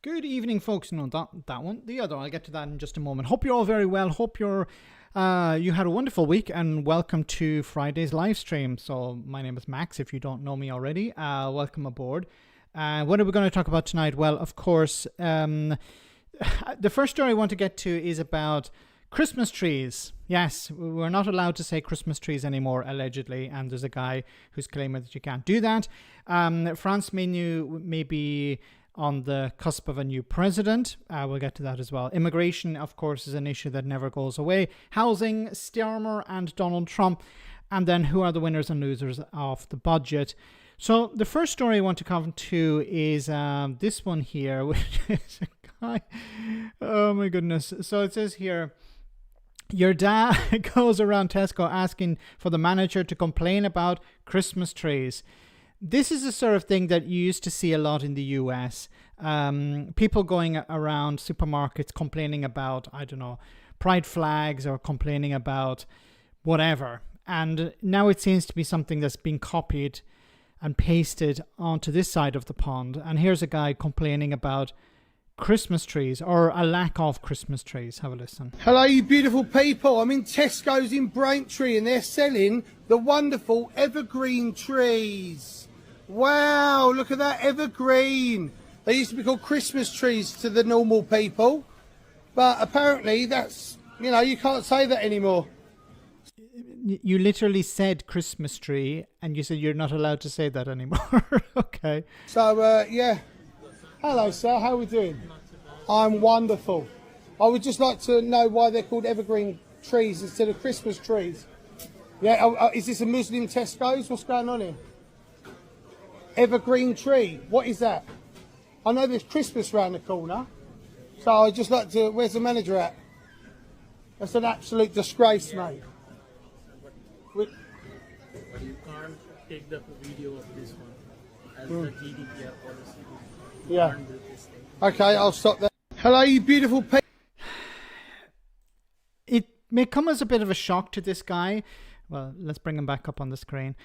Good evening, folks. No, that one. The other one. I'll get to that in just a moment. Hope you're all very well. Hope you had a wonderful week, and welcome to Friday's live stream. So my name is Max, if you don't know me already. Welcome aboard. What are we going to talk about tonight? Well, of course, the first story I want to get to is about Christmas trees. Yes, we're not allowed to say Christmas trees anymore, allegedly, and there's a guy who's claiming that you can't do that. France may be on the cusp of a new president. We'll get to that as well. Immigration, of course, is an issue that never goes away. Housing, Starmer and Donald Trump. And then who are the winners and losers of the budget? So the first story I want to come to is this one here, which is a guy. Oh my goodness. So it says here, your dad goes around Tesco asking for the manager to complain about Christmas trees. This is the sort of thing that you used to see a lot in the US. People going around supermarkets complaining about, I don't know, pride flags or complaining about whatever. And now it seems to be something that's been copied and pasted onto this side of the pond. And here's a guy complaining about Christmas trees, or a lack of Christmas trees. Have a listen. Hello, you beautiful people. I'm in Tesco's in Braintree and they're selling the wonderful evergreen trees. Wow, look at that evergreen. They used to be called Christmas trees to the normal people, but apparently that's, you can't say that anymore. You literally said Christmas tree and you said you're not allowed to say that anymore. Okay. So, yeah. Hello, sir. How are we doing? I'm wonderful. I would just like to know why they're called evergreen trees instead of Christmas trees. Yeah, is this a Muslim Tesco's? What's going on here? Evergreen tree. What is that? I know there's Christmas round the corner. So I'd just like to... Where's the manager at? That's an absolute disgrace, mate. But you can't take the video of this one as the GDPR policy. Yeah. Okay, I'll stop there. Hello, you beautiful people. It may come as a bit of a shock to this guy. Well, let's bring him back up on the screen.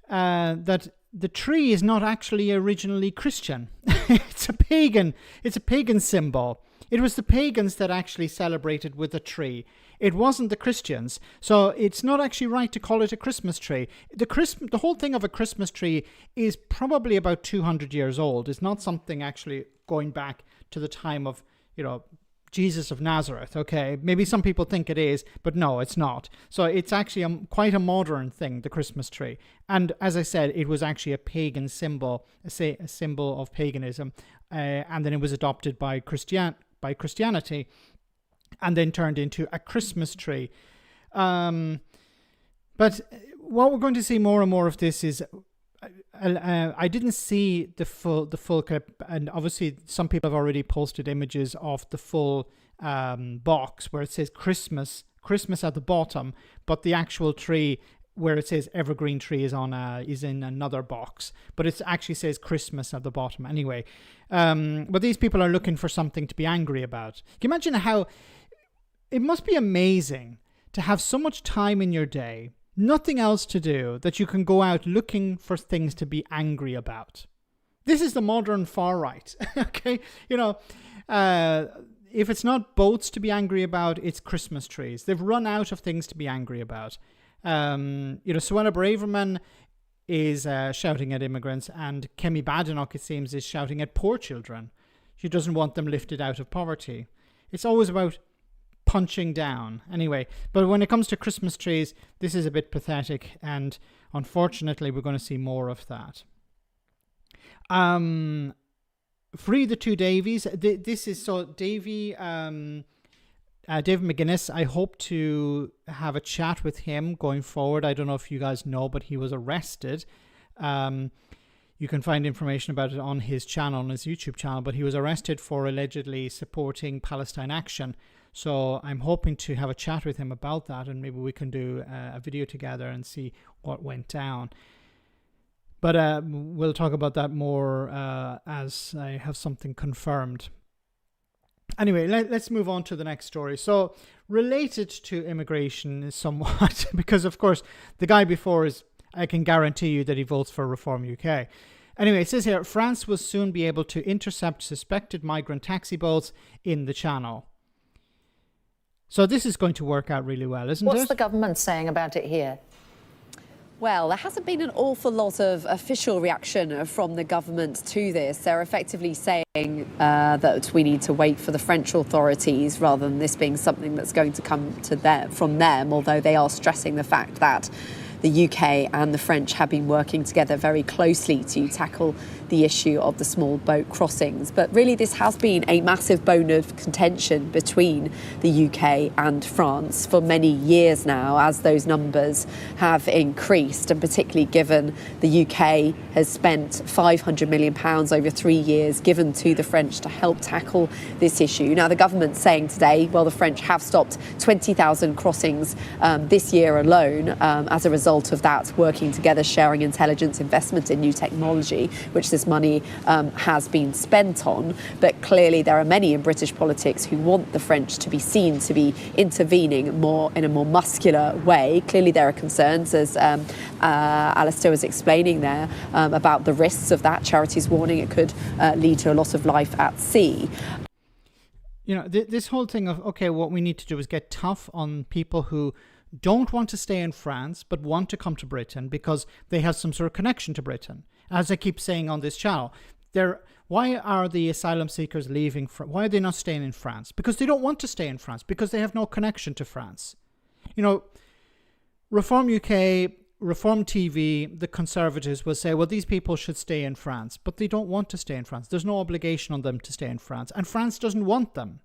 That the tree is not actually originally Christian. It's a pagan symbol. It was the pagans that actually celebrated with a tree. It wasn't the Christians. So it's not actually right to call it a Christmas tree. The whole thing of a Christmas tree is probably about 200 years old. It's not something actually going back to the time of, Jesus of Nazareth. Okay, maybe some people think it is, but no, it's not. So it's actually quite a modern thing, the Christmas tree. And as I said, it was actually a pagan symbol, a symbol of paganism, and then it was adopted by Christianity, and then turned into a Christmas tree. But what we're going to see more and more of this is, I didn't see the full clip, and obviously some people have already posted images of the full box where it says Christmas at the bottom, but the actual tree where it says evergreen tree is in another box, but it actually says Christmas at the bottom anyway. But these people are looking for something to be angry about. Can you imagine how it must be amazing to have so much time in your day, nothing else to do, that you can go out looking for things to be angry about? This is the modern far right. Okay, if it's not boats to be angry about, it's Christmas trees. They've run out of things to be angry about. Suella Braverman is shouting at immigrants, and Kemi Badenoch, it seems, is shouting at poor children. She doesn't want them lifted out of poverty. It's always about punching down. Anyway, but when it comes to Christmas trees, this is a bit pathetic, and unfortunately we're going to see more of that. Free the two Davies. This is so David McGuinness. I hope to have a chat with him going forward. I don't know if you guys know, but he was arrested. You can find information about it on his channel, on his YouTube channel, but he was arrested for allegedly supporting Palestine Action. So I'm hoping to have a chat with him about that, and maybe we can do a video together and see what went down. But we'll talk about that more as I have something confirmed. Anyway, let's move on to the next story. So related to immigration somewhat, because of course the guy before is, I can guarantee you that he votes for Reform UK. Anyway, it says here, France will soon be able to intercept suspected migrant taxi boats in the Channel. So this is going to work out really well, isn't it? What's the government saying about it here? Well, there hasn't been an awful lot of official reaction from the government to this. They're effectively saying that we need to wait for the French authorities rather than this being something that's going to come to from them, although they are stressing the fact that the UK and the French have been working together very closely to tackle the issue of the small boat crossings. But really, this has been a massive bone of contention between the UK and France for many years now, as those numbers have increased, and particularly given the UK has spent £500 million over 3 years given to the French to help tackle this issue. Now, the government's saying today, well, the French have stopped 20,000 crossings this year alone as a result of that, working together, sharing intelligence, investment in new technology, which this money has been spent on. But clearly there are many in British politics who want the French to be seen to be intervening in a more muscular way. Clearly there are concerns, as Alistair was explaining there, about the risks of that. Charities warning it could lead to a loss of life at sea. You know, this whole thing of, okay, what we need to do is get tough on people who don't want to stay in France but want to come to Britain because they have some sort of connection to Britain. As I keep saying on this channel, why are the asylum seekers leaving? Why are they not staying in France? Because they don't want to stay in France, because they have no connection to France. You know, Reform UK, Reform TV, the Conservatives will say, well, these people should stay in France, but they don't want to stay in France. There's no obligation on them to stay in France, and France doesn't want them.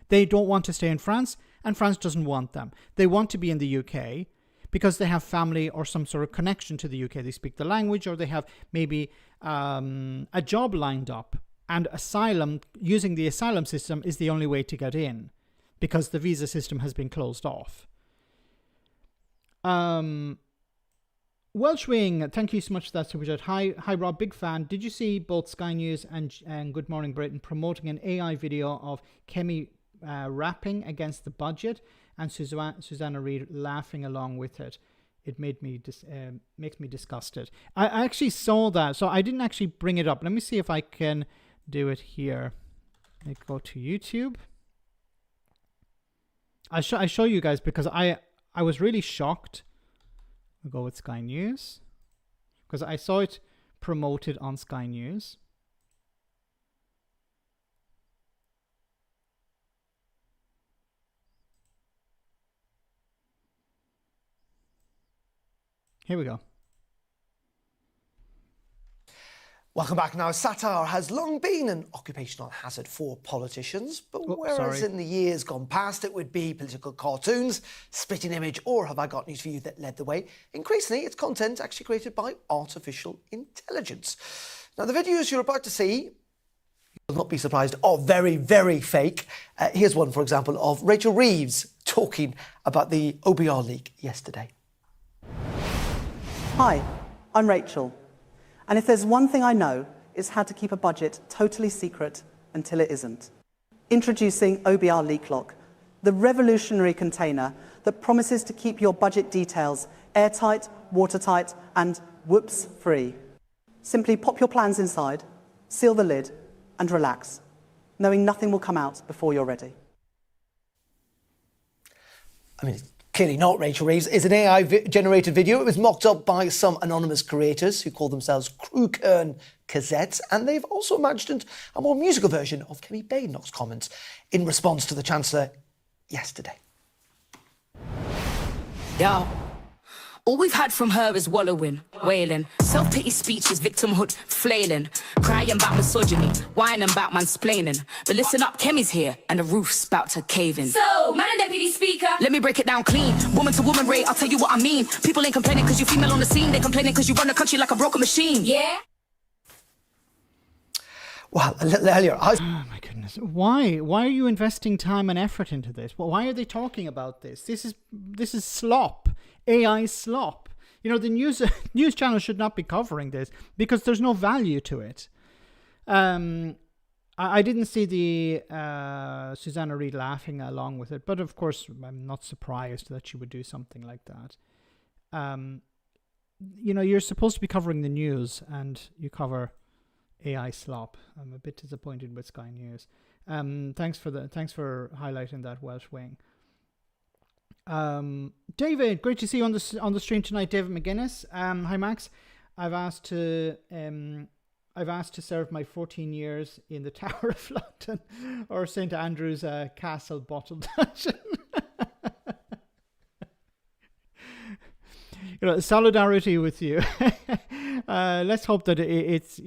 They don't want to stay in France, and France doesn't want them. They want to be in the UK because they have family or some sort of connection to the UK. They speak the language, or they have maybe a job lined up. And using the asylum system is the only way to get in because the visa system has been closed off. Welsh Wing, thank you so much for that super chat. Hi Rob, big fan. Did you see both Sky News and Good Morning Britain promoting an AI video of Kemi rapping against the budget and Susanna Reid laughing along with it? It makes me disgusted. I actually saw that, so I didn't actually bring it up. Let me see if I can do it here. I go to YouTube. I show you guys because I was really shocked. I'll go with Sky News because I saw it promoted on Sky News. Here we go. Welcome back. Now, satire has long been an occupational hazard for politicians, but whereas in the years gone past it would be political cartoons, spitting image, or Have I Got News For You that led the way, increasingly it's content actually created by artificial intelligence. Now, the videos you're about to see, you will not be surprised, are very, very fake. Here's one, for example, of Rachel Reeves talking about the OBR leak yesterday. Hi, I'm Rachel, and if there's one thing I know, it's how to keep a budget totally secret until it isn't. Introducing OBR Leak Lock, the revolutionary container that promises to keep your budget details airtight, watertight, and whoops free. Simply pop your plans inside, seal the lid, and relax, knowing nothing will come out before you're ready. I mean, clearly not Rachel Reeves. It's an AI-generated video. It was mocked up by some anonymous creators who call themselves Crew Kern Cassettes, and they've also imagined a more musical version of Kemi Badenoch's comments in response to the Chancellor yesterday. Yo, all we've had from her is wallowing, wailing, self-pity speeches, victimhood, flailing, crying about misogyny, whining about mansplaining. But listen up, Kemi's here, and the roof's about to cave in. So, Madam Deputy Speaker, let me break it down clean. Woman to woman rate, I'll tell you what I mean. People ain't complaining because you female on the scene. They complaining because you run the country like a broken machine. Yeah? Well, a little earlier, Oh my goodness. Why are you investing time and effort into this? Well, why are they talking about this? This is slop. AI slop. You know, the news channel should not be covering this because there's no value to it. I didn't see the Susanna Reid laughing along with it, but of course I'm not surprised that she would do something like that. you're supposed to be covering the news, and you cover AI slop. I'm a bit disappointed with Sky News. Thanks for highlighting that, Welsh Wing. David, great to see you on the stream tonight. David McGuinness. Hi Max. I've asked to serve my 14 years in the Tower of London or St Andrew's Castle bottle dungeon. Solidarity with you. Let's hope that it's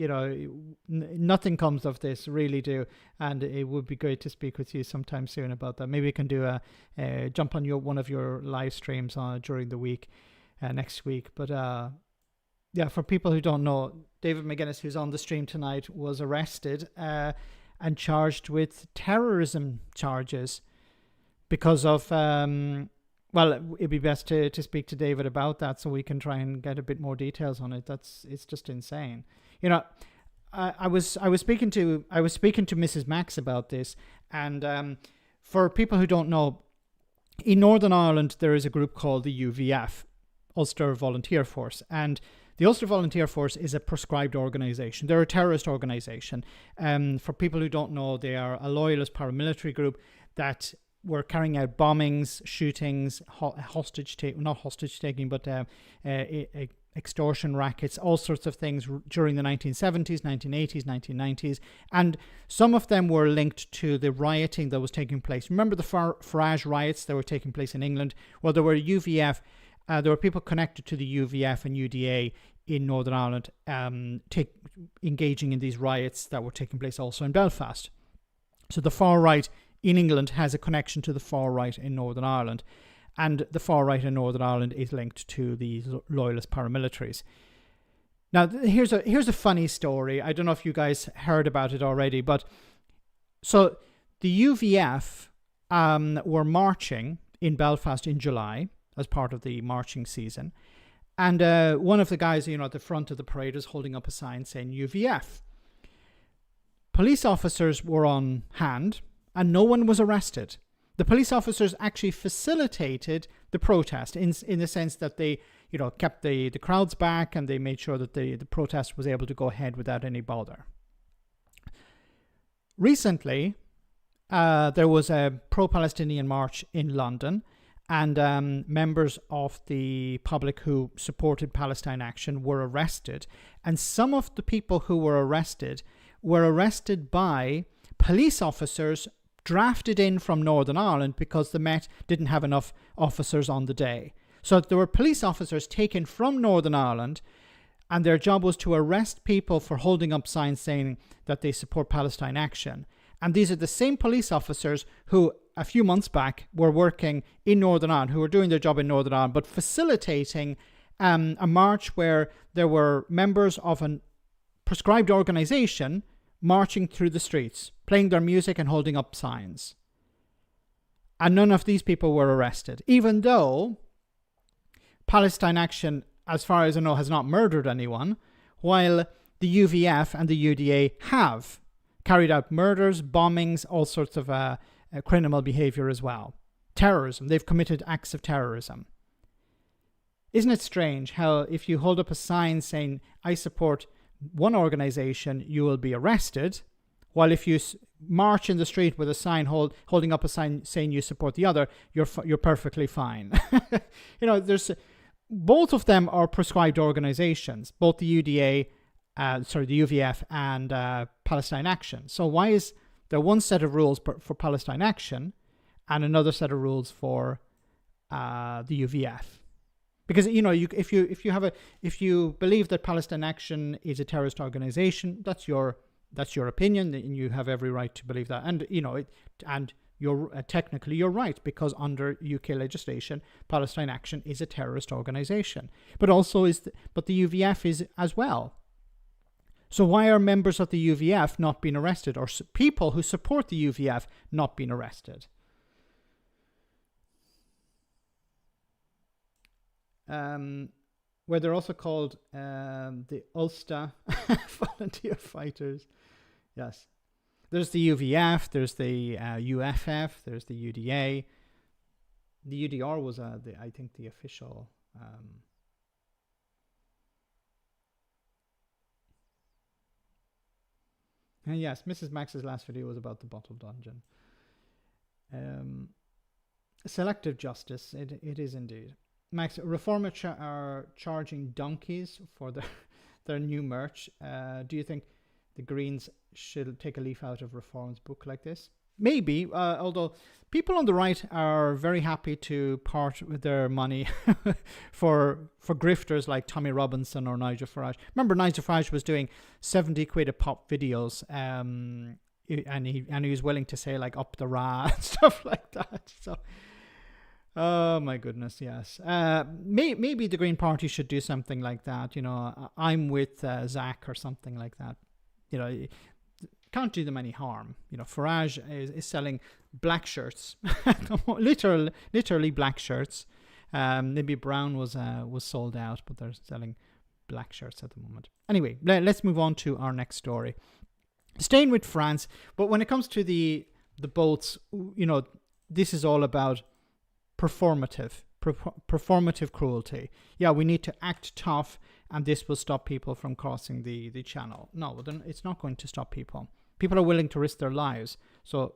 nothing comes of this, really do, and it would be great to speak with you sometime soon about that. Maybe we can do a jump on one of your live streams during the week next week. But yeah, for people who don't know, David McGuinness, who's on the stream tonight, was arrested and charged with terrorism charges because of well, it'd be best to speak to David about that so we can try and get a bit more details on it. It's just insane. I was speaking to Mrs. Max about this, and for people who don't know, in Northern Ireland there is a group called the UVF, Ulster Volunteer Force, and the Ulster Volunteer Force is a proscribed organisation. They're a terrorist organisation. For people who don't know, they are a loyalist paramilitary group that were carrying out bombings, shootings, extortion rackets, all sorts of things during the 1970s, 1980s, 1990s. And some of them were linked to the rioting that was taking place. Remember the Farage riots that were taking place in England? Well, there were UVF, there were people connected to the UVF and UDA in Northern Ireland engaging in these riots that were taking place also in Belfast. So the far right in England has a connection to the far right in Northern Ireland, and the far right in Northern Ireland is linked to the loyalist paramilitaries. Now, here's a funny story. I don't know if you guys heard about it already, but so the UVF were marching in Belfast in July as part of the marching season, and one of the guys, at the front of the parade was holding up a sign saying UVF. Police officers were on hand, and no one was arrested. The police officers actually facilitated the protest in the sense that they, kept the crowds back, and they made sure that the protest was able to go ahead without any bother. Recently, there was a pro-Palestinian march in London, and members of the public who supported Palestine Action were arrested. And some of the people who were arrested by police officers drafted in from Northern Ireland because the Met didn't have enough officers on the day. So there were police officers taken from Northern Ireland, and their job was to arrest people for holding up signs saying that they support Palestine Action. And these are the same police officers who a few months back were working in Northern Ireland, who were doing their job in Northern Ireland, but facilitating a march where there were members of a proscribed organisation marching through the streets, playing their music and holding up signs. And none of these people were arrested, even though Palestine Action, as far as I know, has not murdered anyone, while the UVF and the UDA have carried out murders, bombings, all sorts of criminal behaviour as well. Terrorism. They've committed acts of terrorism. Isn't it strange how if you hold up a sign saying, I support one organisation, you will be arrested, while if you march in the street with a sign holding up a sign saying you support the other, you're perfectly fine. There's both of them are proscribed organisations, both the the UVF and Palestine Action. So why is there one set of rules for Palestine Action and another set of rules for the UVF? Because if you believe that Palestine Action is a terrorist organization, that's your opinion, and you have every right to believe that. And you're technically you're right, because under UK legislation, Palestine Action is a terrorist organization. But the UVF is as well. So why are members of the UVF not being arrested, or people who support the UVF not being arrested? Where they're also called the Ulster Volunteer Fighters. Yes. There's the UVF, there's the UFF, there's the UDA. The UDR was, I think, the official And yes, Mrs. Max's last video was about the bottle dungeon. Selective justice, it is indeed. Max, Reformer are charging donkeys for their new merch. Do you think the Greens should take a leaf out of Reform's book like this? Maybe, although people on the right are very happy to part with their money for grifters like Tommy Robinson or Nigel Farage. Remember, Nigel Farage was doing 70 quid a pop videos, and he was willing to say like up the ra and stuff like that. So, oh my goodness, yes. Maybe the Green Party should do something like that. You know, I'm with Zach or something like that. You know, can't do them any harm. You know, Farage is selling black shirts, literally black shirts. Maybe brown was sold out, but they're selling black shirts at the moment. Anyway, let's move on to our next story. Staying with France, but when it comes to the boats, you know, this is all about performative cruelty. Yeah, we need to act tough, and this will stop people from crossing the channel. No, then it's not going to stop people. People are willing to risk their lives, so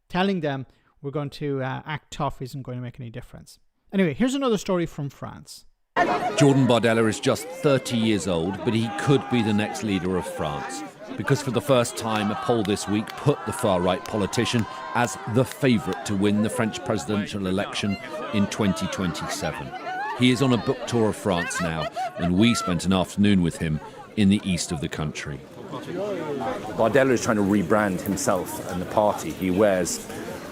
telling them we're going to act tough isn't going to make any difference. Anyway, here's another story from France. Jordan Bardella is just 30 years old, but he could be the next leader of France. Because for the first time, a poll this week put the far-right politician as the favourite to win the French presidential election in 2027. He is on a book tour of France now, and we spent an afternoon with him in the east of the country. Bardella is trying to rebrand himself and the party. He wears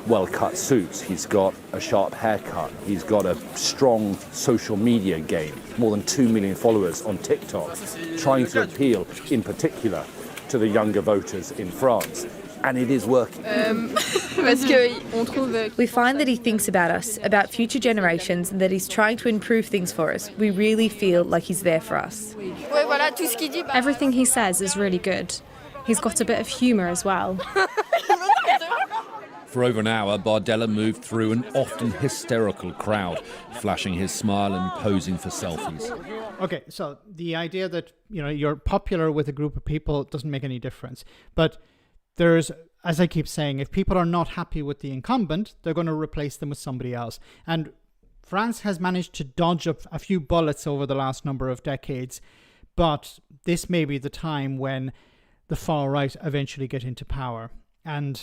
well-cut suits. He's got a sharp haircut. He's got a strong social media game. More than 2 million followers on TikTok, trying to appeal, in particular, to the younger voters in France. And it is working. We find that he thinks about us, about future generations, and that he's trying to improve things for us. We really feel like he's there for us. Everything he says is really good. He's got a bit of humour as well. For over an hour, Bardella moved through an often hysterical crowd, flashing his smile and posing for selfies. Okay, so the idea that, you know, you're popular with a group of people doesn't make any difference. But there's, as I keep saying, if people are not happy with the incumbent, they're going to replace them with somebody else. And France has managed to dodge a few bullets over the last number of decades, but this may be the time when the far right eventually get into power. And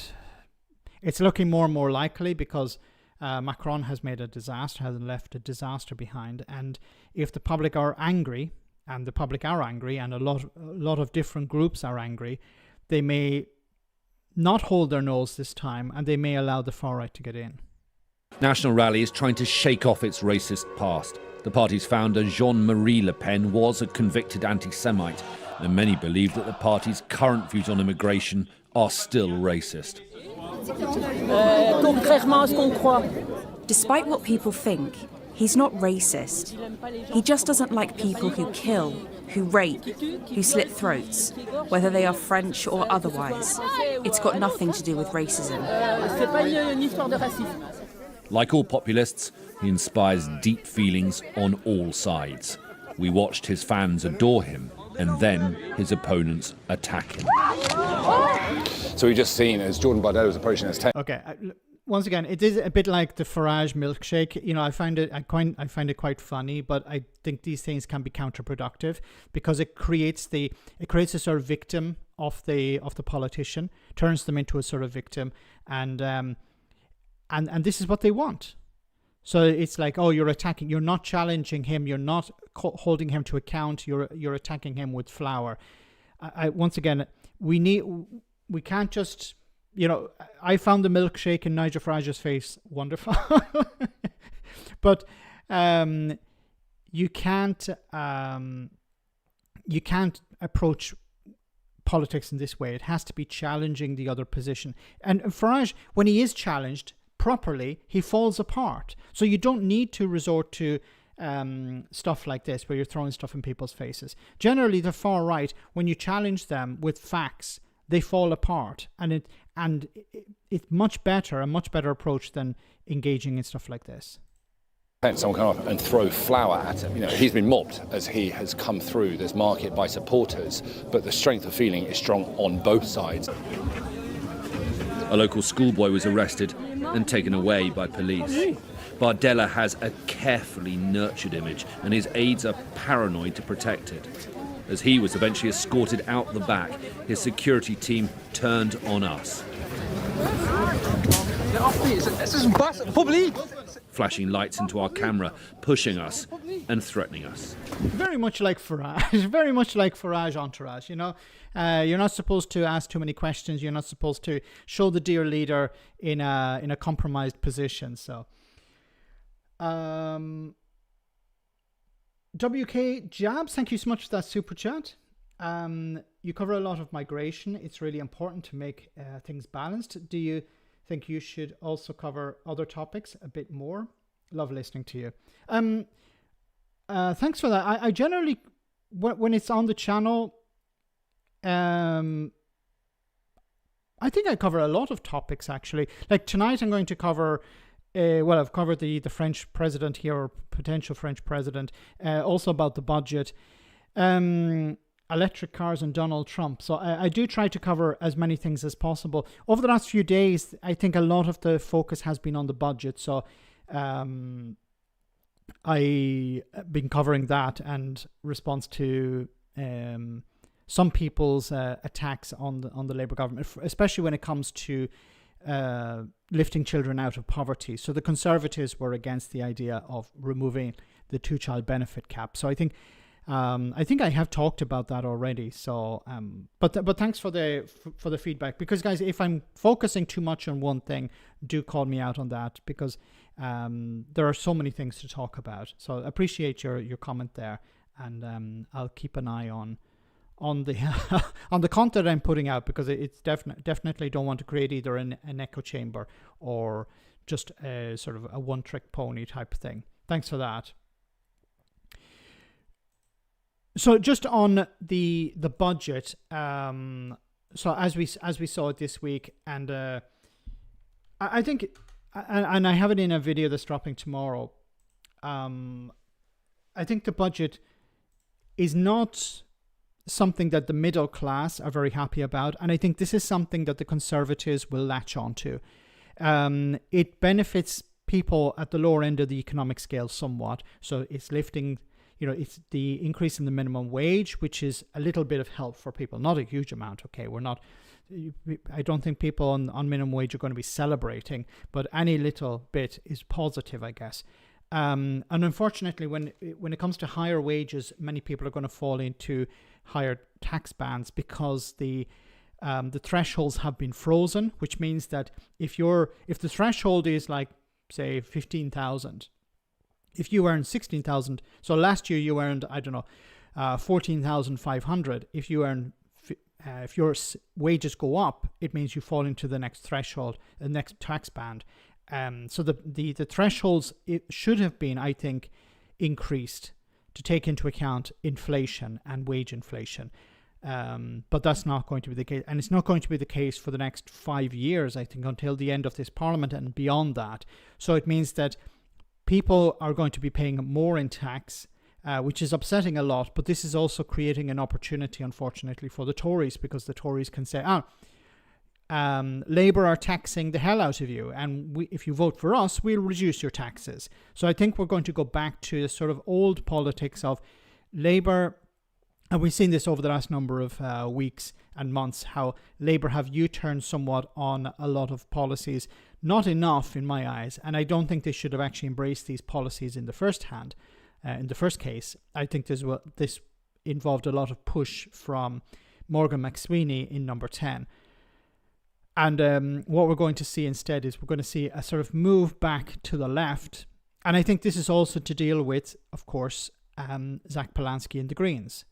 it's looking more and more likely because Macron has made a disaster, has left a disaster behind. And if the public are angry, and the public are angry, and a lot of different groups are angry, they may not hold their nose this time, and they may allow the far right to get in. National Rally is trying to shake off its racist past. The party's founder, Jean-Marie Le Pen, was a convicted anti-Semite, and many believe that the party's current views on immigration are still racist. Despite what people think, he's not racist. He just doesn't like people who kill, who rape, who slit throats, whether they are French or otherwise. It's got nothing to do with racism. Like all populists, he inspires deep feelings on all sides. We watched his fans adore him, and then his opponents attack him. So we've just seen as Jordan Bardella is approaching us. Okay, once again, it is a bit like the Farage milkshake. You know, I find it quite funny, but I think these things can be counterproductive because it creates a sort of victim of the politician, turns them into a sort of victim, and this is what they want. So it's like, oh, you're not challenging him, you're not holding him to account, you're attacking him with flour. Once again, we can't just, you know, I found the milkshake in Nigel Farage's face wonderful, but you can't approach politics in this way. It has to be challenging the other position. And Farage, when he is challenged properly, he falls apart. So you don't need to resort to stuff like this where you're throwing stuff in people's faces. Generally, the far right, when you challenge them with facts, they fall apart, and it's a much better approach than engaging in stuff like this. Someone come up and throw flour at him. He's been mobbed as he has come through this market by supporters, but the strength of feeling is strong on both sides. A local schoolboy was arrested and taken away by police. Bardella has a carefully nurtured image, and his aides are paranoid to protect it. As he was eventually escorted out the back, his security team turned on us, flashing lights into our camera, pushing us and threatening us. Very much like Farage, very much like Farage entourage, You're not supposed to ask too many questions. You're not supposed to show the dear leader in a compromised position. So, WK Jabs, thank you so much for that super chat. You cover a lot of migration. It's really important to make things balanced. Do you think you should also cover other topics a bit more? Love listening to you. Thanks for that. I generally, when it's on the channel, I think I cover a lot of topics actually. Like tonight I'm going to cover, I've covered the French president here, or potential French president, also about the budget, electric cars and Donald Trump. So I do try to cover as many things as possible. Over the last few days, I think a lot of the focus has been on the budget. So I've been covering that and response to some people's attacks on the Labour government, especially when it comes to lifting children out of poverty. So the Conservatives were against the idea of removing the two-child benefit cap. So I think I have talked about that already. So, but thanks for the feedback, because guys, if I'm focusing too much on one thing, do call me out on that, because there are so many things to talk about. So I appreciate your comment there, and I'll keep an eye on the on the content I'm putting out, because it's definitely don't want to create either an echo chamber or just a sort of a one-trick pony type thing. Thanks for that. So just on the budget, so as we saw it this week, and I think, and I have it in a video that's dropping tomorrow. I think the budget is not something that the middle class are very happy about, and I think this is something that the Conservatives will latch on to. It benefits people at the lower end of the economic scale somewhat, so it's lifting. It's the increase in the minimum wage, which is a little bit of help for people, not a huge amount. Okay, I don't think people on minimum wage are going to be celebrating, but any little bit is positive, I guess. And unfortunately, when it comes to higher wages, many people are going to fall into higher tax bands, because the thresholds have been frozen, which means that if the threshold is like, say, 15,000. If you earn 16,000, so last year you earned, 14,500. If your wages go up, it means you fall into the next threshold, the next tax band. So the thresholds, it should have been, I think, increased to take into account inflation and wage inflation. But that's not going to be the case. And it's not going to be the case for the next 5 years, I think, until the end of this parliament and beyond that. So it means that people are going to be paying more in tax, which is upsetting a lot. But this is also creating an opportunity, unfortunately, for the Tories, because the Tories can say, Labour are taxing the hell out of you, and if you vote for us, we'll reduce your taxes. So I think we're going to go back to the sort of old politics of Labour, and we've seen this over the last number of weeks and months, how Labour have U-turned somewhat on a lot of policies. Not enough in my eyes, and I don't think they should have actually embraced these policies in the first case. I think this involved a lot of push from Morgan McSweeney in number 10. And what we're going to see instead is we're going to see a sort of move back to the left. And I think this is also to deal with, of course, Zach Polanski and the Greens.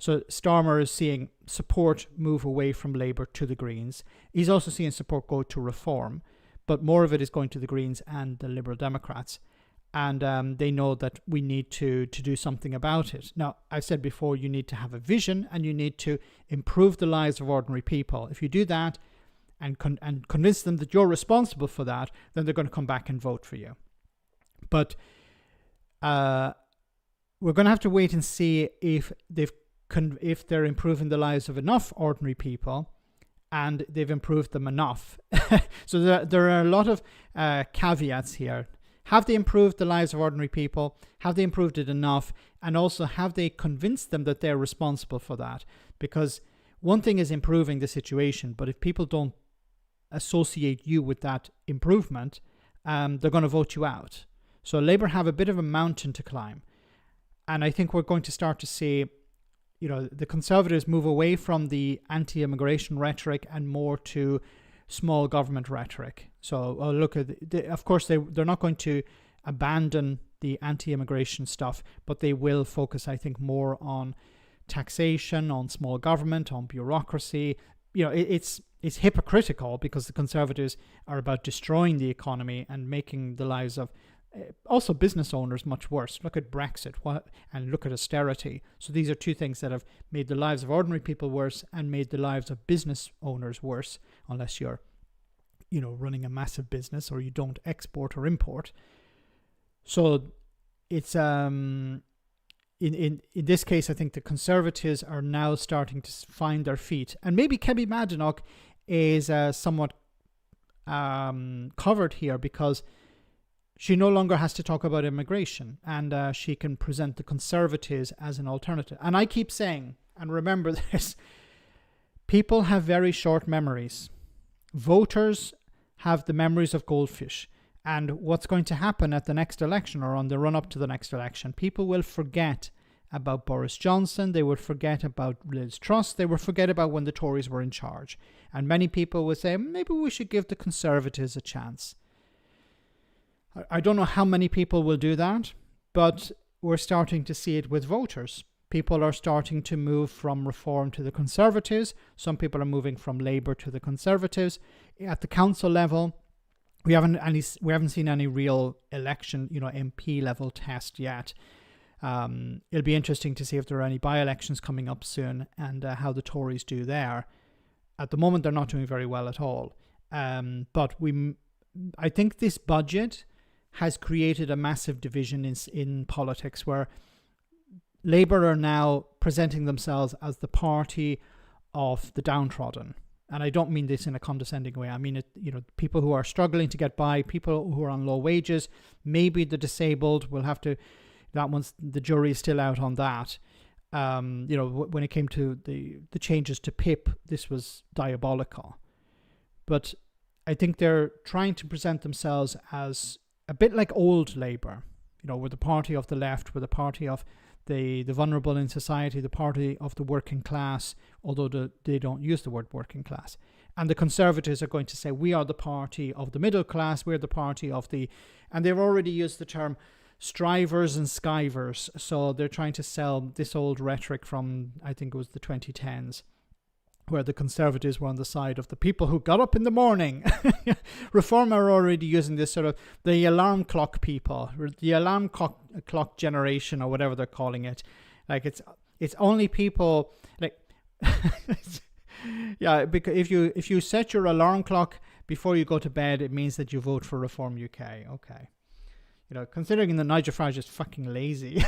So Starmer is seeing support move away from Labour to the Greens. He's also seeing support go to Reform, but more of it is going to the Greens and the Liberal Democrats. And they know that we need to do something about it. Now, I've said before, you need to have a vision and you need to improve the lives of ordinary people. If you do that and convince them that you're responsible for that, then they're going to come back and vote for you. But we're going to have to wait and see if they're improving the lives of enough ordinary people, and they've improved them enough. So there are a lot of caveats here. Have they improved the lives of ordinary people? Have they improved it enough? And also, have they convinced them that they're responsible for that? Because one thing is improving the situation, but if people don't associate you with that improvement, they're going to vote you out. So Labour have a bit of a mountain to climb. And I think we're going to start to see, the Conservatives move away from the anti-immigration rhetoric and more to small government rhetoric. So look at, of course, they're not going to abandon the anti-immigration stuff, but they will focus, I think, more on taxation, on small government, on bureaucracy. It's hypocritical because the Conservatives are about destroying the economy and making the lives of also business owners much worse. Look at Brexit and look at austerity. So these are two things that have made the lives of ordinary people worse and made the lives of business owners worse, unless you're, running a massive business or you don't export or import. So it's in this case, I think the Conservatives are now starting to find their feet, and maybe Kemi Badenoch is somewhat covered here because she no longer has to talk about immigration, and she can present the Conservatives as an alternative. And I keep saying, and remember this, people have very short memories. Voters have the memories of goldfish. And what's going to happen at the next election or on the run-up to the next election, people will forget about Boris Johnson, they will forget about Liz Truss, they will forget about when the Tories were in charge. And many people will say, maybe we should give the Conservatives a chance. I don't know how many people will do that, but we're starting to see it with voters. People are starting to move from Reform to the Conservatives. Some people are moving from Labour to the Conservatives. At the council level, we haven't seen any real election, MP level test yet. It'll be interesting to see if there are any by-elections coming up soon and how the Tories do there. At the moment, they're not doing very well at all. But I think this budget has created a massive division in politics where Labour are now presenting themselves as the party of the downtrodden. And I don't mean this in a condescending way. I mean it, people who are struggling to get by, people who are on low wages, maybe the disabled will have to, the jury is still out on that. When it came to the changes to PIP, this was diabolical. But I think they're trying to present themselves as a bit like old Labour. We're the party of the left, we're the party of the vulnerable in society, the party of the working class, although they don't use the word working class. And the Conservatives are going to say, we are the party of the middle class, we're the party of and they've already used the term strivers and skivers. So they're trying to sell this old rhetoric from, I think it was the 2010s, where the Conservatives were on the side of the people who got up in the morning. Reform are already using this sort of the alarm clock people, the alarm clock generation, or whatever they're calling it. Like it's only people like yeah, because if you set your alarm clock before you go to bed, it means that you vote for Reform UK. Okay. Considering that Nigel Farage is fucking lazy.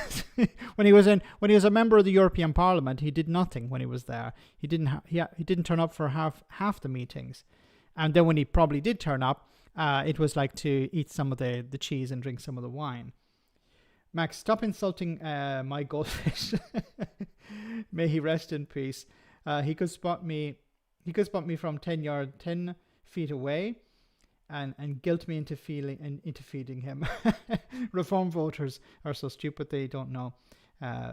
when he was a member of the European Parliament, he did nothing when he was there. He didn't turn up for half the meetings, and then when he probably did turn up, it was like to eat some of the cheese and drink some of the wine. Max, stop insulting my goldfish. May he rest in peace. He could spot me from 10 feet away. And guilt me into feeding him. Reform voters are so stupid they don't know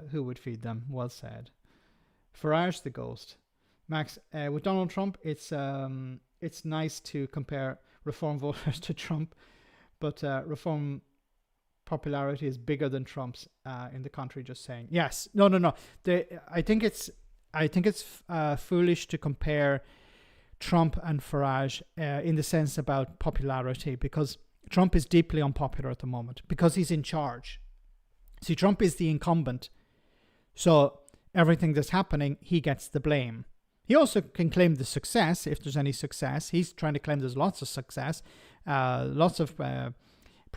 who would feed them. Well said. Farage the ghost. Max, with Donald Trump, it's nice to compare Reform voters to Trump, but Reform popularity is bigger than Trump's in the country. Just saying. Yes. No. I think it's foolish to compare Trump and Farage in the sense about popularity, because Trump is deeply unpopular at the moment because he's in charge. See, Trump is the incumbent, so everything that's happening, he gets the blame. He also can claim the success if there's any success. He's trying to claim there's lots of success, lots of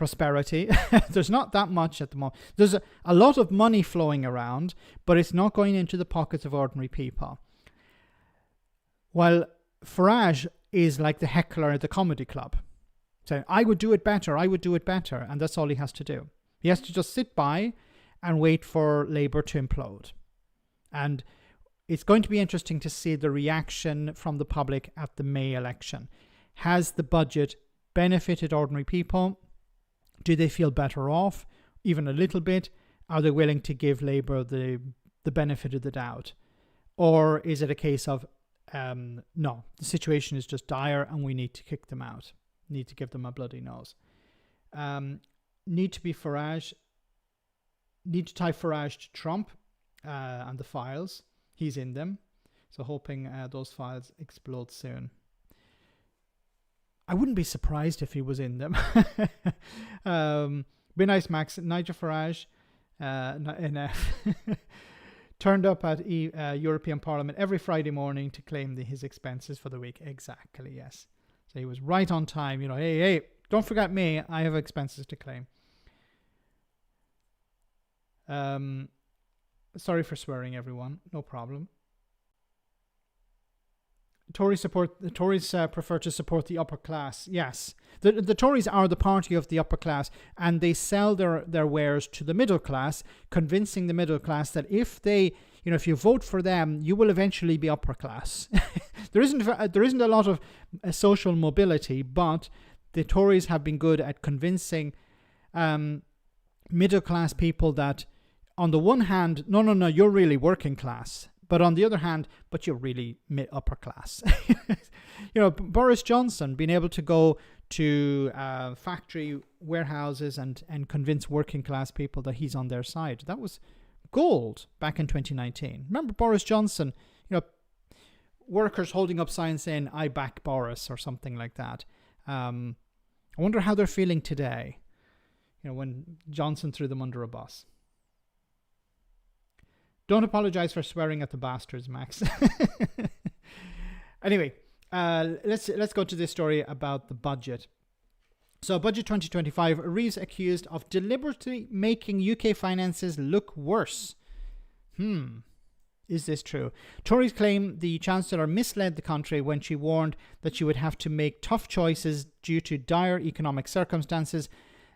prosperity. There's not that much at the moment. There's a lot of money flowing around, but it's not going into the pockets of ordinary people. While Farage is like the heckler at the comedy club, saying, I would do it better, and that's all he has to do. He has to just sit by and wait for Labour to implode. And it's going to be interesting to see the reaction from the public at the May election. Has the budget benefited ordinary people? Do they feel better off, even a little bit? Are they willing to give Labour the benefit of the doubt? Or is it a case of, no, the situation is just dire and we need to kick them out, need to give them a bloody nose? Need to tie Farage to Trump and the files. He's in them. So hoping those files explode soon. I wouldn't be surprised if he was in them. Be nice, Max. Nigel Farage, NF, turned up at European Parliament every Friday morning to claim his expenses for the week. Exactly, yes. So he was right on time. Hey, don't forget me. I have expenses to claim. Sorry for swearing, everyone. No problem. The Tories prefer to support the upper class. Yes, the Tories are the party of the upper class, and they sell their wares to the middle class, convincing the middle class that if you vote for them, you will eventually be upper class. There isn't a lot of social mobility, but the Tories have been good at convincing middle class people that, on the one hand, no, you're really working class. But on the other hand, but you're really upper class. Boris Johnson being able to go to factory warehouses and convince working class people that he's on their side. That was gold back in 2019. Remember Boris Johnson, workers holding up signs saying, I back Boris or something like that. I wonder how they're feeling today, when Johnson threw them under a bus. Don't apologize for swearing at the bastards, Max. Anyway, let's go to this story about the budget. So, Budget 2025, Reeves accused of deliberately making UK finances look worse. Is this true? Tories claim the Chancellor misled the country when she warned that she would have to make tough choices due to dire economic circumstances.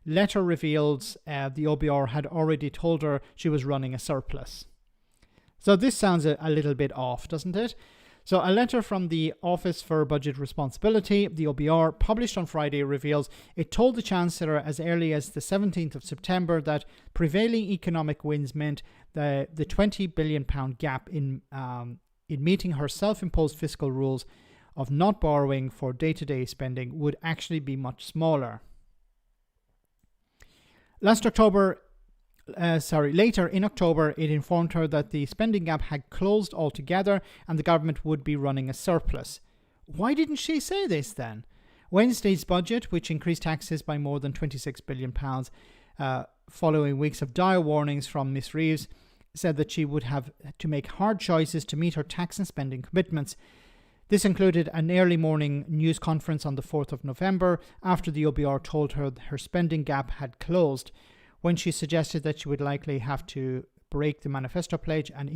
Letter reveals the OBR had already told her she was running a surplus. So this sounds a little bit off, doesn't it? So a letter from the Office for Budget Responsibility, the OBR, published on Friday reveals it told the Chancellor as early as the 17th of September that prevailing economic winds meant the £20 billion gap in meeting her self-imposed fiscal rules of not borrowing for day-to-day spending would actually be much smaller. Later in October, it informed her that the spending gap had closed altogether and the government would be running a surplus. Why didn't she say this then? Wednesday's budget, which increased taxes by more than £26 billion, following weeks of dire warnings from Miss Reeves, said that she would have to make hard choices to meet her tax and spending commitments. This included an early morning news conference on the 4th of November after the OBR told her her spending gap had closed, when she suggested that she would likely have to break the manifesto pledge and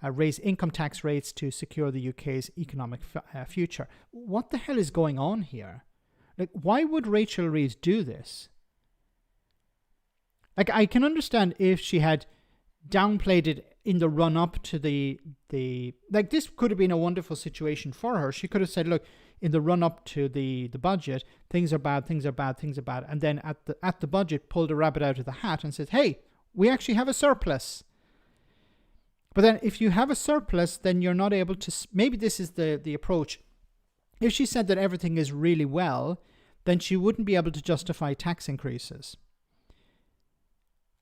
raise income tax rates to secure the UK's economic future. What the hell is going on here? Why would Rachel Reeves do this? I can understand if she had downplayed it in the run-up to the this could have been a wonderful situation for her. She could have said, look, in the run-up to the budget, things are bad, and then at the budget pulled a rabbit out of the hat and said, hey, we actually have a surplus. But then if you have a surplus, then you're not able to, maybe this is the approach. If she said that everything is really well, then she wouldn't be able to justify tax increases.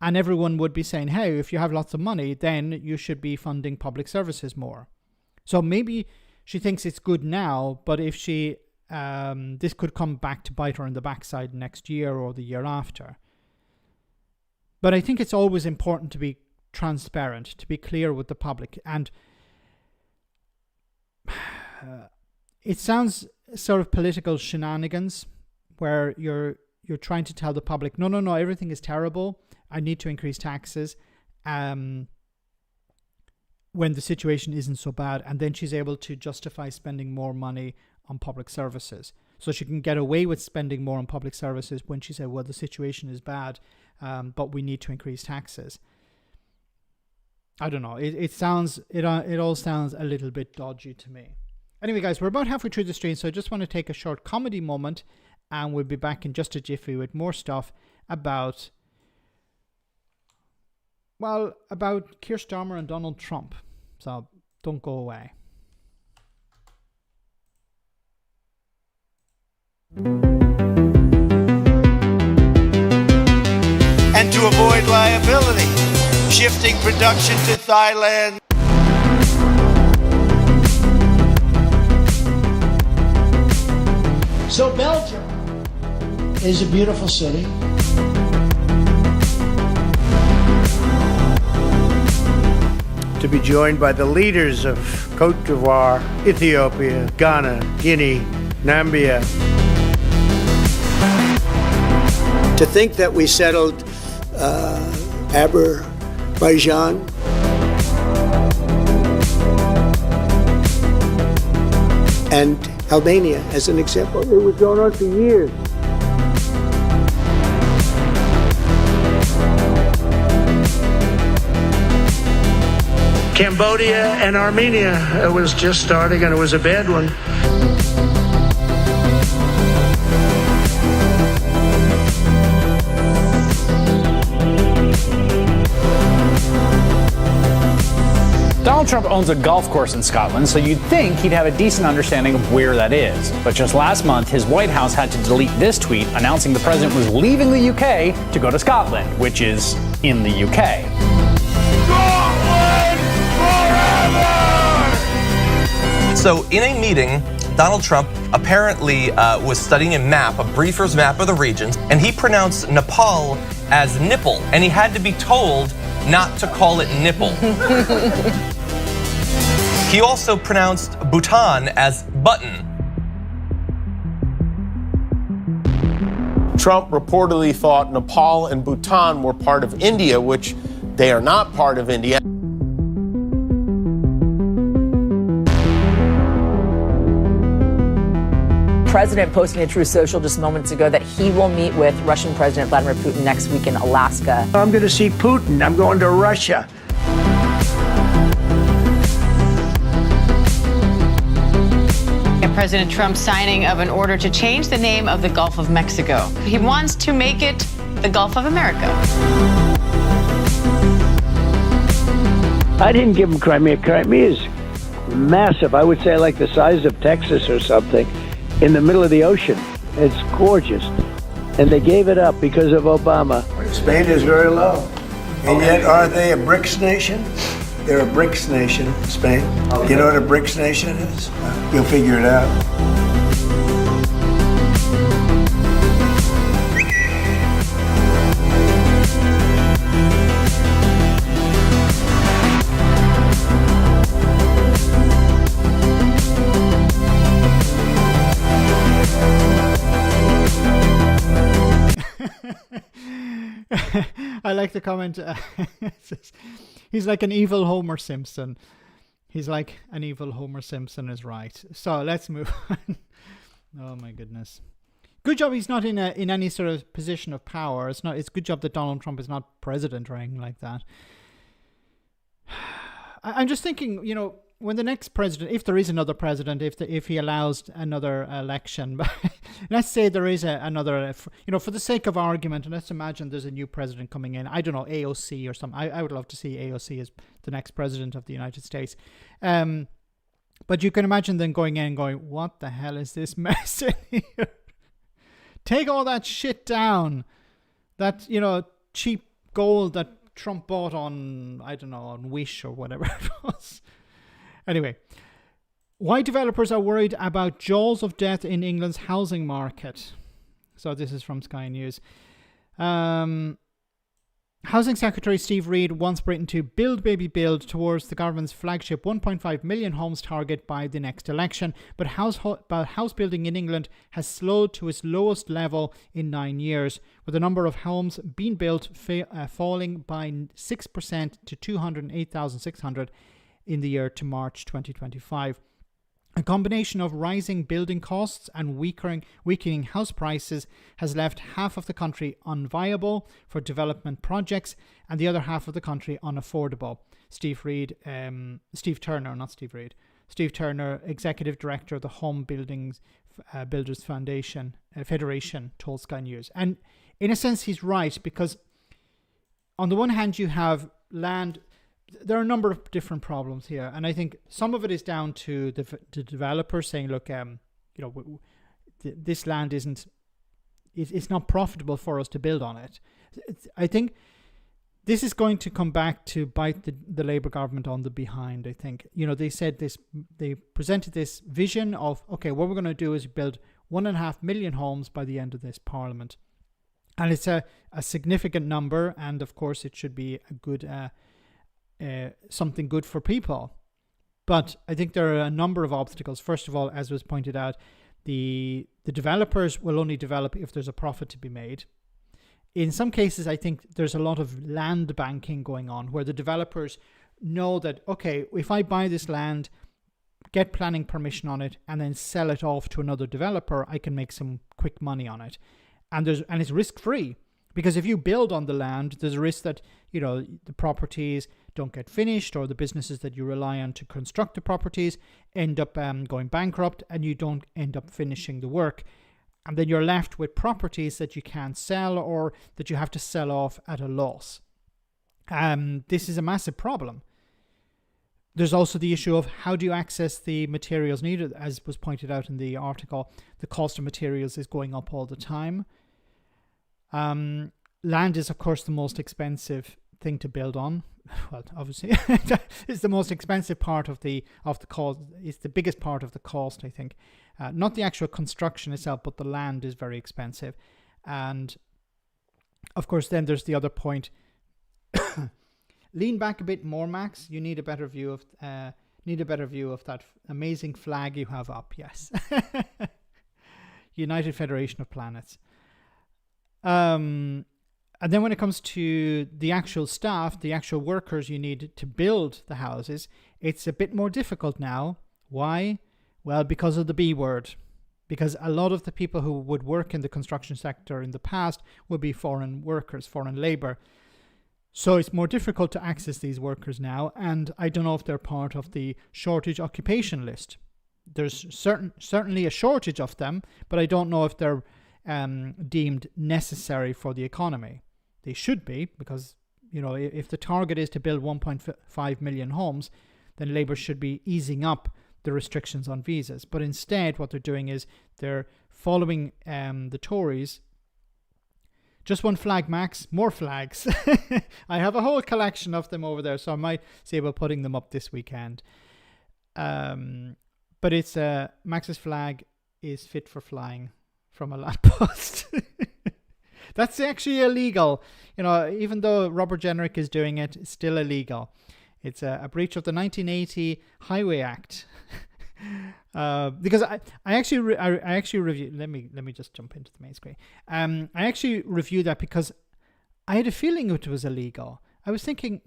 And everyone would be saying, hey, if you have lots of money, then you should be funding public services more. So maybe she thinks it's good now, but if she, this could come back to bite her in the backside next year or the year after. But I think it's always important to be transparent, to be clear with the public. And it sounds sort of political shenanigans where you're you're trying to tell the public, no, everything is terrible. I need to increase taxes. When the situation isn't so bad, and then she's able to justify spending more money on public services. So she can get away with spending more on public services when she said, well, the situation is bad, but we need to increase taxes. I don't know. It all sounds a little bit dodgy to me. Anyway, guys, we're about halfway through the stream, so I just want to take a short comedy moment, and we'll be back in just a jiffy with more stuff about Keir Starmer and Donald Trump. So don't go away. And to avoid liability, shifting production to Thailand. So Belgium is a beautiful city. To be joined by the leaders of Cote d'Ivoire, Ethiopia, Ghana, Guinea, Nambia. To think that we settled Azerbaijan. And Albania as an example. It was going on for years. Cambodia and Armenia was just starting, and it was a bad one. Donald Trump owns a golf course in Scotland, so you'd think he'd have a decent understanding of where that is. But just last month, his White House had to delete this tweet announcing the president was leaving the UK to go to Scotland, which is in the UK. So in a meeting, Donald Trump apparently was studying a map, a briefer's map of the regions, and he pronounced Nepal as nipple, and he had to be told not to call it nipple. He also pronounced Bhutan as button. Trump reportedly thought Nepal and Bhutan were part of India, which they are not part of India. President posting a Truth Social just moments ago that he will meet with Russian President Vladimir Putin next week in Alaska. I'm going to see Putin. I'm going to Russia. And President Trump's signing of an order to change the name of the Gulf of Mexico. He wants to make it the Gulf of America. I didn't give him Crimea. Crimea is massive. I would say like the size of Texas or something. In the middle of the ocean. It's gorgeous. And they gave it up because of Obama. Spain is very low. And yet, are they a BRICS nation? They're a BRICS nation, Spain. You know what a BRICS nation is? You'll figure it out. I like the comment. He's like an evil Homer Simpson. He's like an evil Homer Simpson is right. So let's move on. Oh my goodness. Good job he's not in any sort of position of power. It's good job that Donald Trump is not president or anything like that. I'm just thinking, you know, when the next president, if there is another president, if he allows another election, but let's say there is another, you know, for the sake of argument, and let's imagine there's a new president coming in. I don't know, AOC or something. I would love to see AOC as the next president of the United States. But you can imagine them going in and going, what the hell is this mess in here? Take all that shit down. That, you know, cheap gold that Trump bought on, I don't know, on Wish or whatever it was. Anyway, why developers are worried about jaws of death in England's housing market. So this is from Sky News. Housing Secretary Steve Reid wants Britain to build, baby, build towards the government's flagship 1.5 million homes target by the next election. But house building in England has slowed to its lowest level in 9 years, with the number of homes being built falling by 6% to 208,600 in the year to March 2025. A combination of rising building costs and weakening house prices has left half of the country unviable for development projects and the other half of the country unaffordable. Steve Turner, Executive Director of the Home Builders Federation, told Sky News. And in a sense, he's right, because on the one hand, you have land. There are a number of different problems here, and I think some of it is down to the developers saying, look, this land it's not profitable for us to build on it. I think this is going to come back to bite the Labour government on the behind. I think, they said this, they presented this vision of, okay, what we're going to do is build 1.5 million homes by the end of this parliament. And it's a significant number, and of course it should be a good something good for people. But I think there are a number of obstacles. First of all, as was pointed out, the developers will only develop if there's a profit to be made. In some cases, I think there's a lot of land banking going on, where the developers know that, okay, if I buy this land, get planning permission on it, and then sell it off to another developer, I can make some quick money on it. And it's risk-free, because if you build on the land, there's a risk that, the properties don't get finished, or the businesses that you rely on to construct the properties end up going bankrupt, and you don't end up finishing the work. And then you're left with properties that you can't sell, or that you have to sell off at a loss. This is a massive problem. There's also the issue of how do you access the materials needed. As was pointed out in the article, the cost of materials is going up all the time. Land is, of course, the most expensive thing to build on. Well, obviously, it's the most expensive part of the cost. It's the biggest part of the cost, I think. Not the actual construction itself, but the land is very expensive. And of course, then there's the other point. Lean back a bit more, Max. You need a better view of that amazing flag you have up. Yes, United Federation of Planets. And then when it comes to the actual staff, the actual workers you need to build the houses, it's a bit more difficult now. Why? Well, because of the B word. Because a lot of the people who would work in the construction sector in the past would be foreign workers, foreign labor. So it's more difficult to access these workers now, and I don't know if they're part of the shortage occupation list. There's certainly a shortage of them, but I don't know if they're deemed necessary for the economy. They should be, because if the target is to build 1.5 million homes, then Labour should be easing up the restrictions on visas. But instead, what they're doing is they're following the Tories. Just one flag, Max. More flags. I have a whole collection of them over there, so I might see about putting them up this weekend. But it's Max's flag is fit for flying from a lamppost. That's actually illegal. Even though Robert Jenrick is doing it, it's still illegal. It's a breach of the 1980 Highway Act. Because I actually reviewed. Let me just jump into the main screen. I actually reviewed that because I had a feeling it was illegal. I was thinking,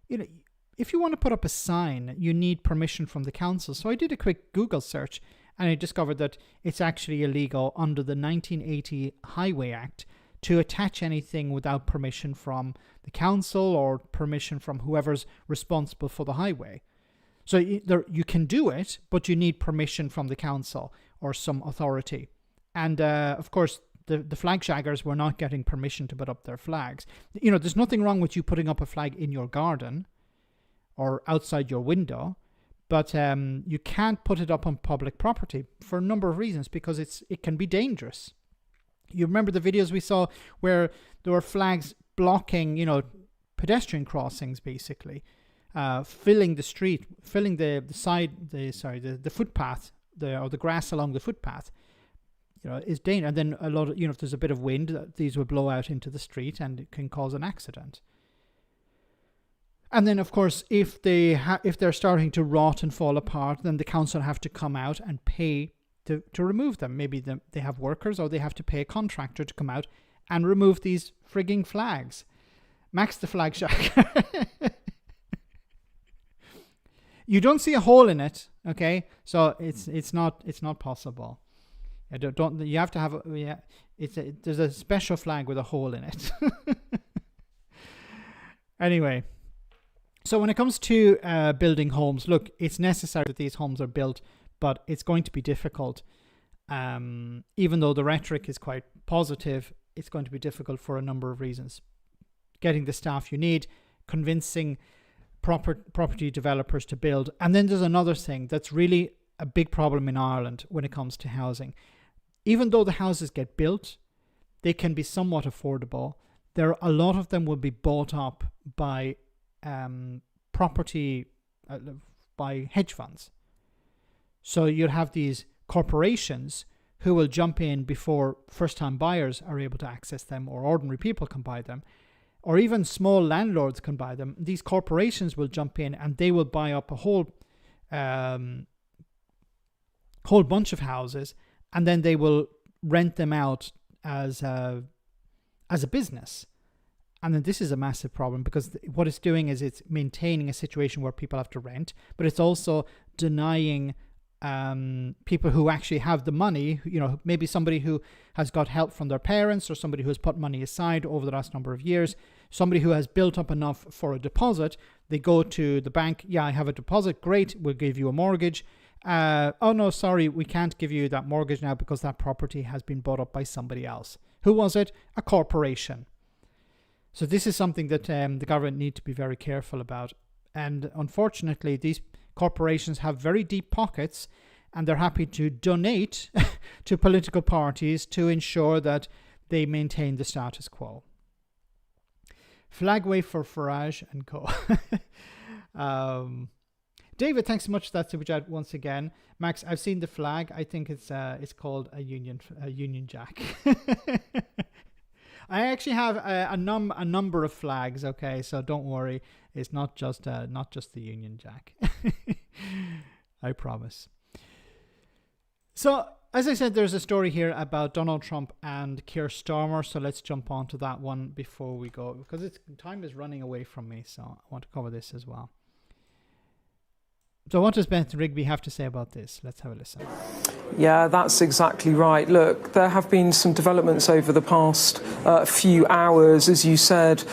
if you want to put up a sign, you need permission from the council. So I did a quick Google search, and I discovered that it's actually illegal under the 1980 Highway Act to attach anything without permission from the council or permission from whoever's responsible for the highway. So you can do it, but you need permission from the council or some authority. And of course, the flag shaggers were not getting permission to put up their flags. There's nothing wrong with you putting up a flag in your garden or outside your window, but you can't put it up on public property for a number of reasons, because it can be dangerous. You remember the videos we saw where there were flags blocking, pedestrian crossings, basically, filling the street, filling the footpath, or the grass along the footpath. is dangerous. And then a lot of, if there's a bit of wind, these will blow out into the street and it can cause an accident. And then, of course, if they're starting to rot and fall apart, then the council have to come out and pay to remove them. Maybe they have workers, or they have to pay a contractor to come out and remove these frigging flags. Max the flag shack. You don't see a hole in it, okay? So it's not possible. You have to have there's a special flag with a hole in it. Anyway, so when it comes to building homes, look, it's necessary that these homes are built, but it's going to be difficult. Even though the rhetoric is quite positive, it's going to be difficult for a number of reasons. Getting the staff you need, convincing property developers to build. And then there's another thing that's really a big problem in Ireland when it comes to housing. Even though the houses get built, they can be somewhat affordable. A lot of them will be bought up by by hedge funds. So you'll have these corporations who will jump in before first-time buyers are able to access them, or ordinary people can buy them, or even small landlords can buy them. These corporations will jump in and they will buy up a whole bunch of houses, and then they will rent them out as a business. And then this is a massive problem, because what it's doing is it's maintaining a situation where people have to rent, but it's also denying people who actually have the money, maybe somebody who has got help from their parents, or somebody who has put money aside over the last number of years, somebody who has built up enough for a deposit. They go to the bank, I have a deposit, great, we'll give you a mortgage. Oh no, sorry, we can't give you that mortgage now because that property has been bought up by somebody else. Who was it? A corporation. So this is something that the government need to be very careful about. And unfortunately, these corporations have very deep pockets, and they're happy to donate to political parties to ensure that they maintain the status quo. Flag wave for Farage and co. David, thanks so much for that super chat once again. Max, I've seen the flag. I think it's called a Union Jack. I actually have a number of flags. Okay, so don't worry. It's not just the Union Jack. I promise. So, as I said, there's a story here about Donald Trump and Keir Starmer. So let's jump on to that one before we go, because time is running away from me. So I want to cover this as well. So what does Beth Rigby have to say about this? Let's have a listen. Yeah, that's exactly right. Look, there have been some developments over the past few hours. As you said,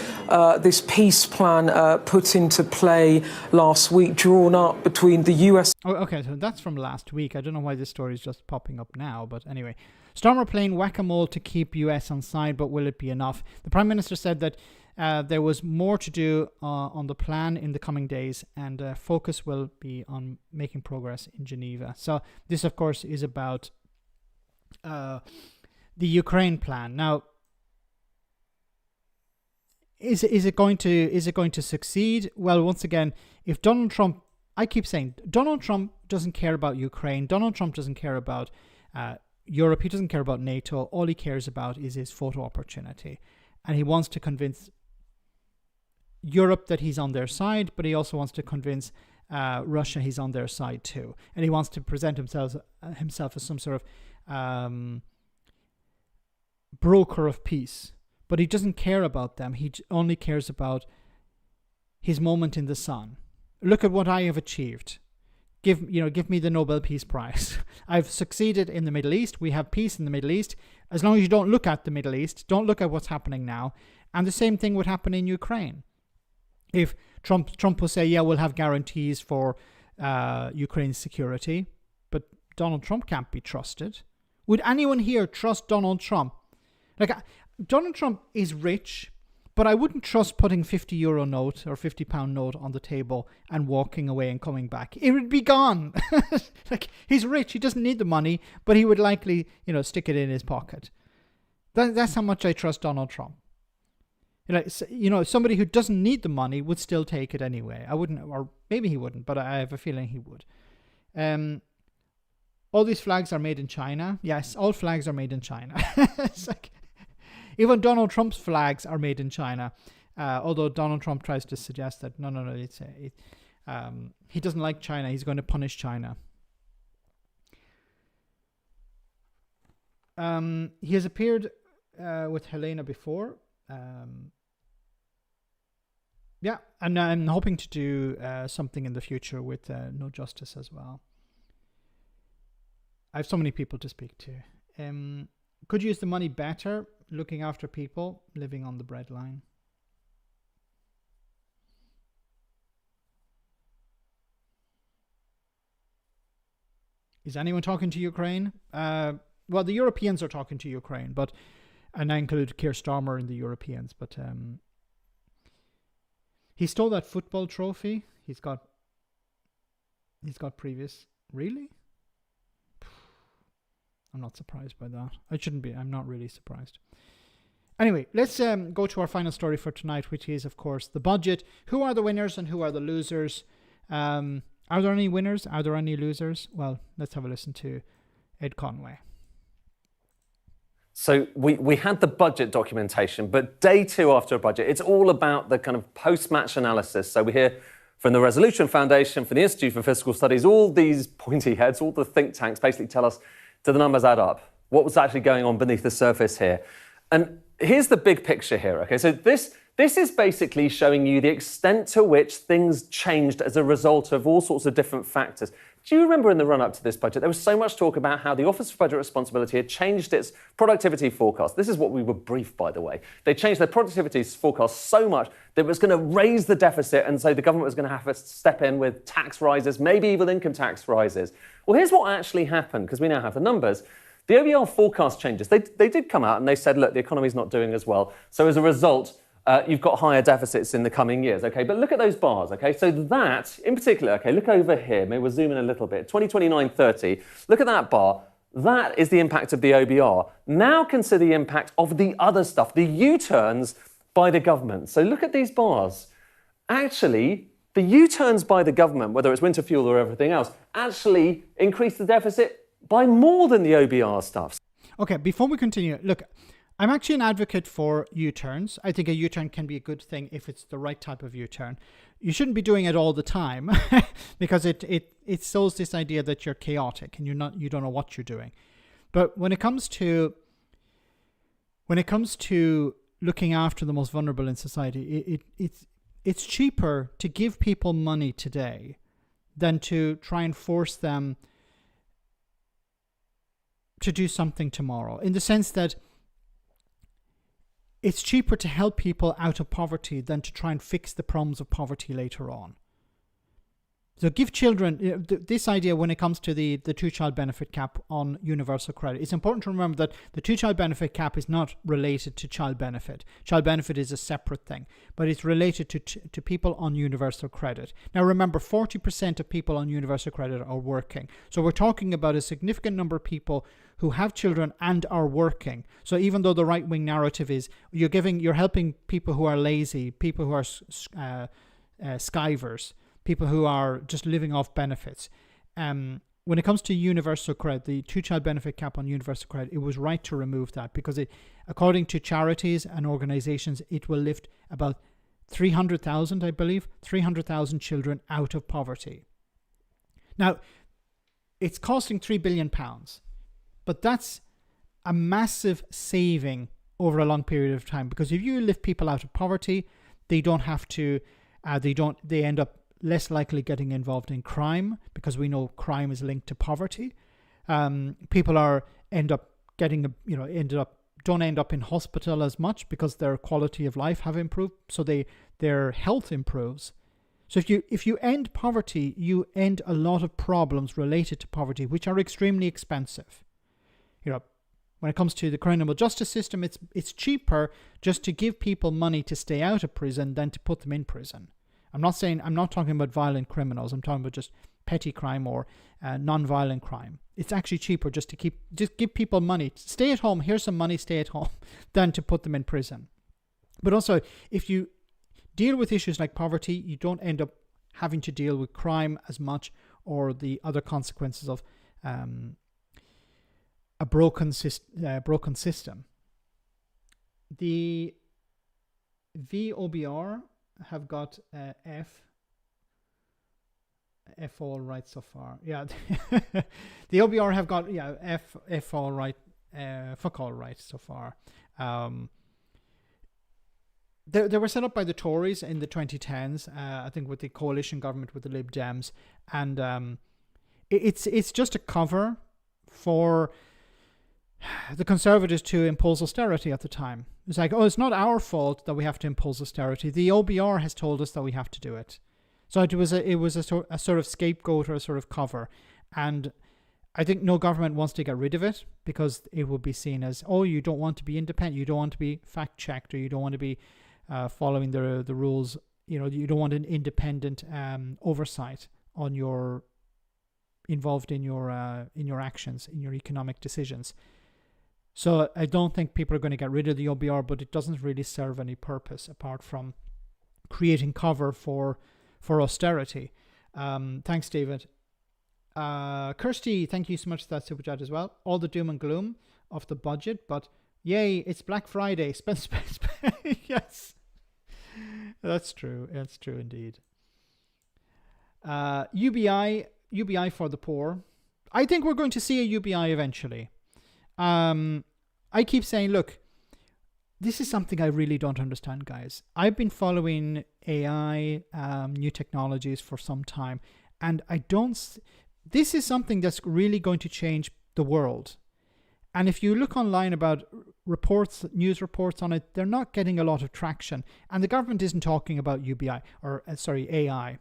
this peace plan put into play last week, drawn up between the US... Oh, okay, so that's from last week. I don't know why this story is just popping up now, but anyway. Starmer playing whack-a-mole to keep US on side, but will it be enough? The Prime Minister said that there was more to do on the plan in the coming days, and focus will be on making progress in Geneva. So this, of course, is about the Ukraine plan. Now, is it going to succeed? Well, once again, if Donald Trump, I keep saying Donald Trump doesn't care about Ukraine. Donald Trump doesn't care about Europe. He doesn't care about NATO. All he cares about is his photo opportunity, and he wants to convince Europe that he's on their side, but he also wants to convince Russia he's on their side too, and he wants to present himself as some sort of broker of peace. But he doesn't care about them. He only cares about his moment in the sun. Look at what I have achieved. Give me the Nobel Peace Prize. I've succeeded in the Middle East. We have peace in the Middle East. As long as you don't look at the Middle East, don't look at what's happening now. And the same thing would happen in Ukraine. If Trump will say, yeah, we'll have guarantees for Ukraine's security, but Donald Trump can't be trusted. Would anyone here trust Donald Trump? Donald Trump is rich, but I wouldn't trust putting €50 note or £50 note on the table and walking away and coming back. It would be gone. He's rich. He doesn't need the money, but he would likely, stick it in his pocket. That's how much I trust Donald Trump. Somebody who doesn't need the money would still take it anyway. I wouldn't, or maybe he wouldn't, but I have a feeling he would. all these flags are made in China. Yes, all flags are made in China. It's like, even Donald Trump's flags are made in China. Although Donald Trump tries to suggest that no, he doesn't like China. He's going to punish China. He has appeared with Helena before. Yeah, and I'm hoping to do something in the future with No Justice as well. I have so many people to speak to. Could use the money better, looking after people living on the breadline. Is anyone talking to Ukraine? Well, the Europeans are talking to Ukraine, and I include Keir Starmer in the Europeans, but he stole that football trophy. He's got previous. Really? I'm not surprised by that. I shouldn't be. I'm not really surprised. Anyway, let's go to our final story for tonight, which is, of course, the budget. Who are the winners and who are the losers? Are there any winners? Are there any losers? Well, let's have a listen to Ed Conway. So we had the budget documentation, but day 2 after a budget, it's all about the kind of post-match analysis. So we hear from the Resolution Foundation, from the Institute for Fiscal Studies, all these pointy heads, all the think tanks basically tell us, do the numbers add up? What was actually going on beneath the surface here? And here's the big picture here, okay? So this is basically showing you the extent to which things changed as a result of all sorts of different factors. Do you remember in the run-up to this budget, there was so much talk about how the Office for Budget Responsibility had changed its productivity forecast. This is what we were briefed, by the way. They changed their productivity forecast so much that it was going to raise the deficit, and so the government was going to have to step in with tax rises, maybe even income tax rises. Well, here's what actually happened, because we now have the numbers. The OBR forecast changes, they did come out and they said, look, the economy's not doing as well. So as a result, you've got higher deficits in the coming years, okay? But look at those bars, okay? So that, in particular, okay, look over here. Maybe we'll zoom in a little bit. 2029-30, look at that bar. That is the impact of the OBR. Now consider the impact of the other stuff, the U-turns by the government. So look at these bars. Actually, the U-turns by the government, whether it's winter fuel or everything else, actually increase the deficit by more than the OBR stuff. Okay, before we continue, look, I'm actually an advocate for U-turns. I think a U-turn can be a good thing if it's the right type of U-turn. You shouldn't be doing it all the time because it sows this idea that you're chaotic and you don't know what you're doing. But when it comes to looking after the most vulnerable in society, it's cheaper to give people money today than to try and force them to do something tomorrow, in the sense that it's cheaper to help people out of poverty than to try and fix the problems of poverty later on. So give children, this idea when it comes to the two-child benefit cap on universal credit, it's important to remember that the two-child benefit cap is not related to child benefit. Child benefit is a separate thing, but it's related to people on universal credit. Now remember, 40% of people on universal credit are working. So we're talking about a significant number of people who have children and are working. So even though the right-wing narrative is you're helping people who are lazy, people who are skivers, people who are just living off benefits. When it comes to universal credit, the two-child benefit cap on universal credit, it was right to remove that because according to charities and organizations, it will lift about 300,000, I believe, 300,000 children out of poverty. Now, it's costing £3 billion, but that's a massive saving over a long period of time because if you lift people out of poverty, they don't have to, they end up less likely getting involved in crime because we know crime is linked to poverty. People don't end up in hospital as much because their quality of life have improved, so their health improves. So if you end poverty, you end a lot of problems related to poverty, which are extremely expensive. When it comes to the criminal justice system, it's cheaper just to give people money to stay out of prison than to put them in prison. I'm not talking about violent criminals. I'm talking about just petty crime or non-violent crime. It's actually cheaper just to give people money. Stay at home. Here's some money. Stay at home, than to put them in prison. But also, if you deal with issues like poverty, you don't end up having to deal with crime as much or the other consequences of a broken system. The VOBR have got F all right so far. Yeah, the OBR have got F all right, fuck all right so far. They were set up by the Tories in the 2010s, I think, with the coalition government with the Lib Dems, and it's just a cover for the Conservatives to impose austerity at the time. It's like, oh, it's not our fault that we have to impose austerity. The OBR has told us that we have to do it. So it was a sort of scapegoat or a sort of cover, and I think no government wants to get rid of it because it will be seen as, oh, you don't want to be independent, you don't want to be fact checked, or you don't want to be following the rules. You know, you don't want an independent oversight on your involved in your actions, in your economic decisions. So I don't think people are going to get rid of the OBR, but it doesn't really serve any purpose apart from creating cover for austerity. Thanks, David. Kirsty, thank you so much for that super chat as well. All the doom and gloom of the budget, but yay, it's Black Friday. Spend. Yes, that's true. That's true indeed. UBI for the poor. I think we're going to see a UBI eventually. I keep saying, look, this is something I really don't understand, guys. I've been following AI, new technologies for some time, and this is something that's really going to change the world. And if you look online about news reports on it, they're not getting a lot of traction. And the government isn't talking about AI.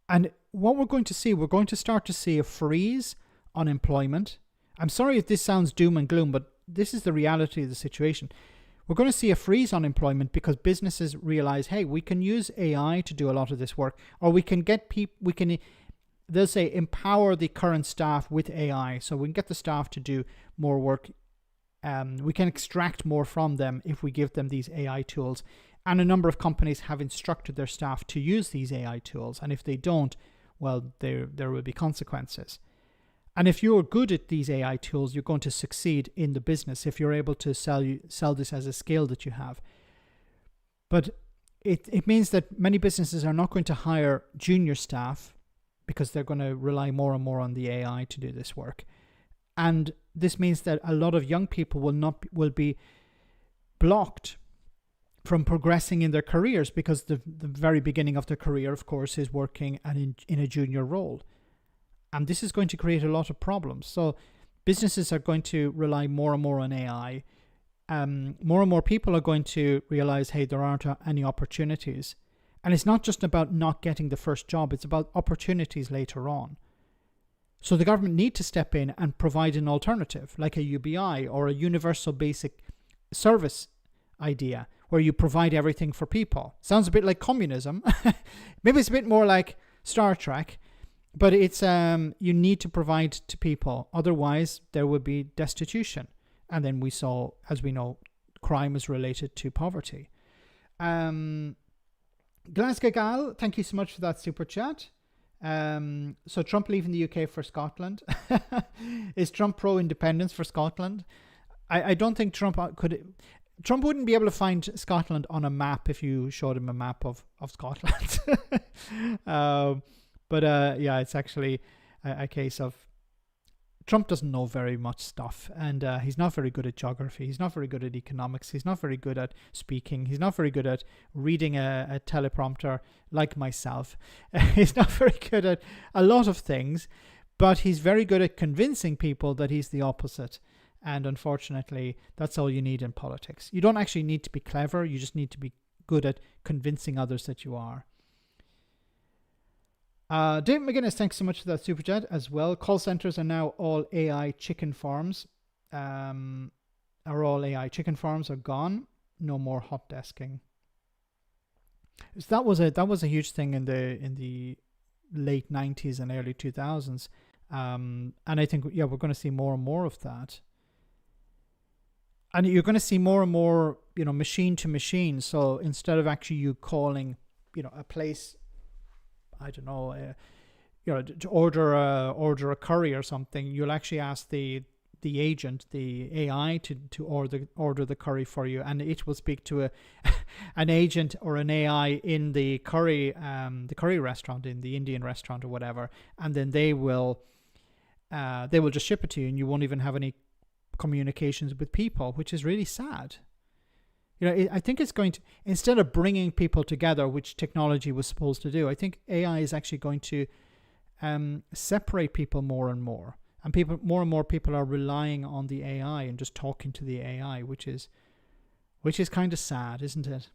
And what we're going to start to see a freeze on employment. I'm sorry if this sounds doom and gloom, but this is the reality of the situation. We're going to see a freeze on employment because businesses realize, hey, we can use AI to do a lot of this work, or we can get they'll say empower the current staff with AI, so we can get the staff to do more work. We can extract more from them if we give them these AI tools. And a number of companies have instructed their staff to use these AI tools, and if they don't, well, there will be consequences. And if you're good at these AI tools, you're going to succeed in the business if you're able to sell this as a skill that you have. But it means that many businesses are not going to hire junior staff because they're going to rely more and more on the AI to do this work. And this means that a lot of young people will be blocked from progressing in their careers because the very beginning of their career, of course, is working in a junior role. And this is going to create a lot of problems. So businesses are going to rely more and more on AI. More and more people are going to realize, hey, there aren't any opportunities. And it's not just about not getting the first job, it's about opportunities later on. So the government need to step in and provide an alternative, like a UBI or a universal basic service idea, where you provide everything for people. Sounds a bit like communism. Maybe it's a bit more like Star Trek. But it's you need to provide to people, otherwise there would be destitution. And then we saw, as we know, crime is related to poverty. Glasgow Gal, thank you so much for that super chat. So Trump leaving the UK for Scotland. Is Trump pro-independence for Scotland? I don't think Trump wouldn't be able to find Scotland on a map if you showed him a map of Scotland. But yeah, it's actually a case of Trump doesn't know very much stuff, and he's not very good at geography. He's not very good at economics. He's not very good at speaking. He's not very good at reading a teleprompter like myself. He's not very good at a lot of things, but he's very good at convincing people that he's the opposite. And unfortunately, that's all you need in politics. You don't actually need to be clever. You just need to be good at convincing others that you are. David McGuinness, thanks so much for that super chat as well. Call centers are now all AI chicken farms. Are gone. No more hot desking. So that was a huge thing in the late 90s and early 2000s. And I think we're going to see more and more of that. And you're going to see more and more, machine to machine. So instead of actually you calling, a place, I don't know, to order a curry or something, you'll actually ask the the agent, the AI, to order the curry for you, and it will speak to an agent or an AI in the curry restaurant, in the Indian restaurant or whatever, and then they will just ship it to you, and you won't even have any communications with people, which is really sad. I think it's going to, instead of bringing people together, which technology was supposed to do, I think AI is actually going to separate people more and more. And more and more people are relying on the AI and just talking to the AI, which is kind of sad, isn't it?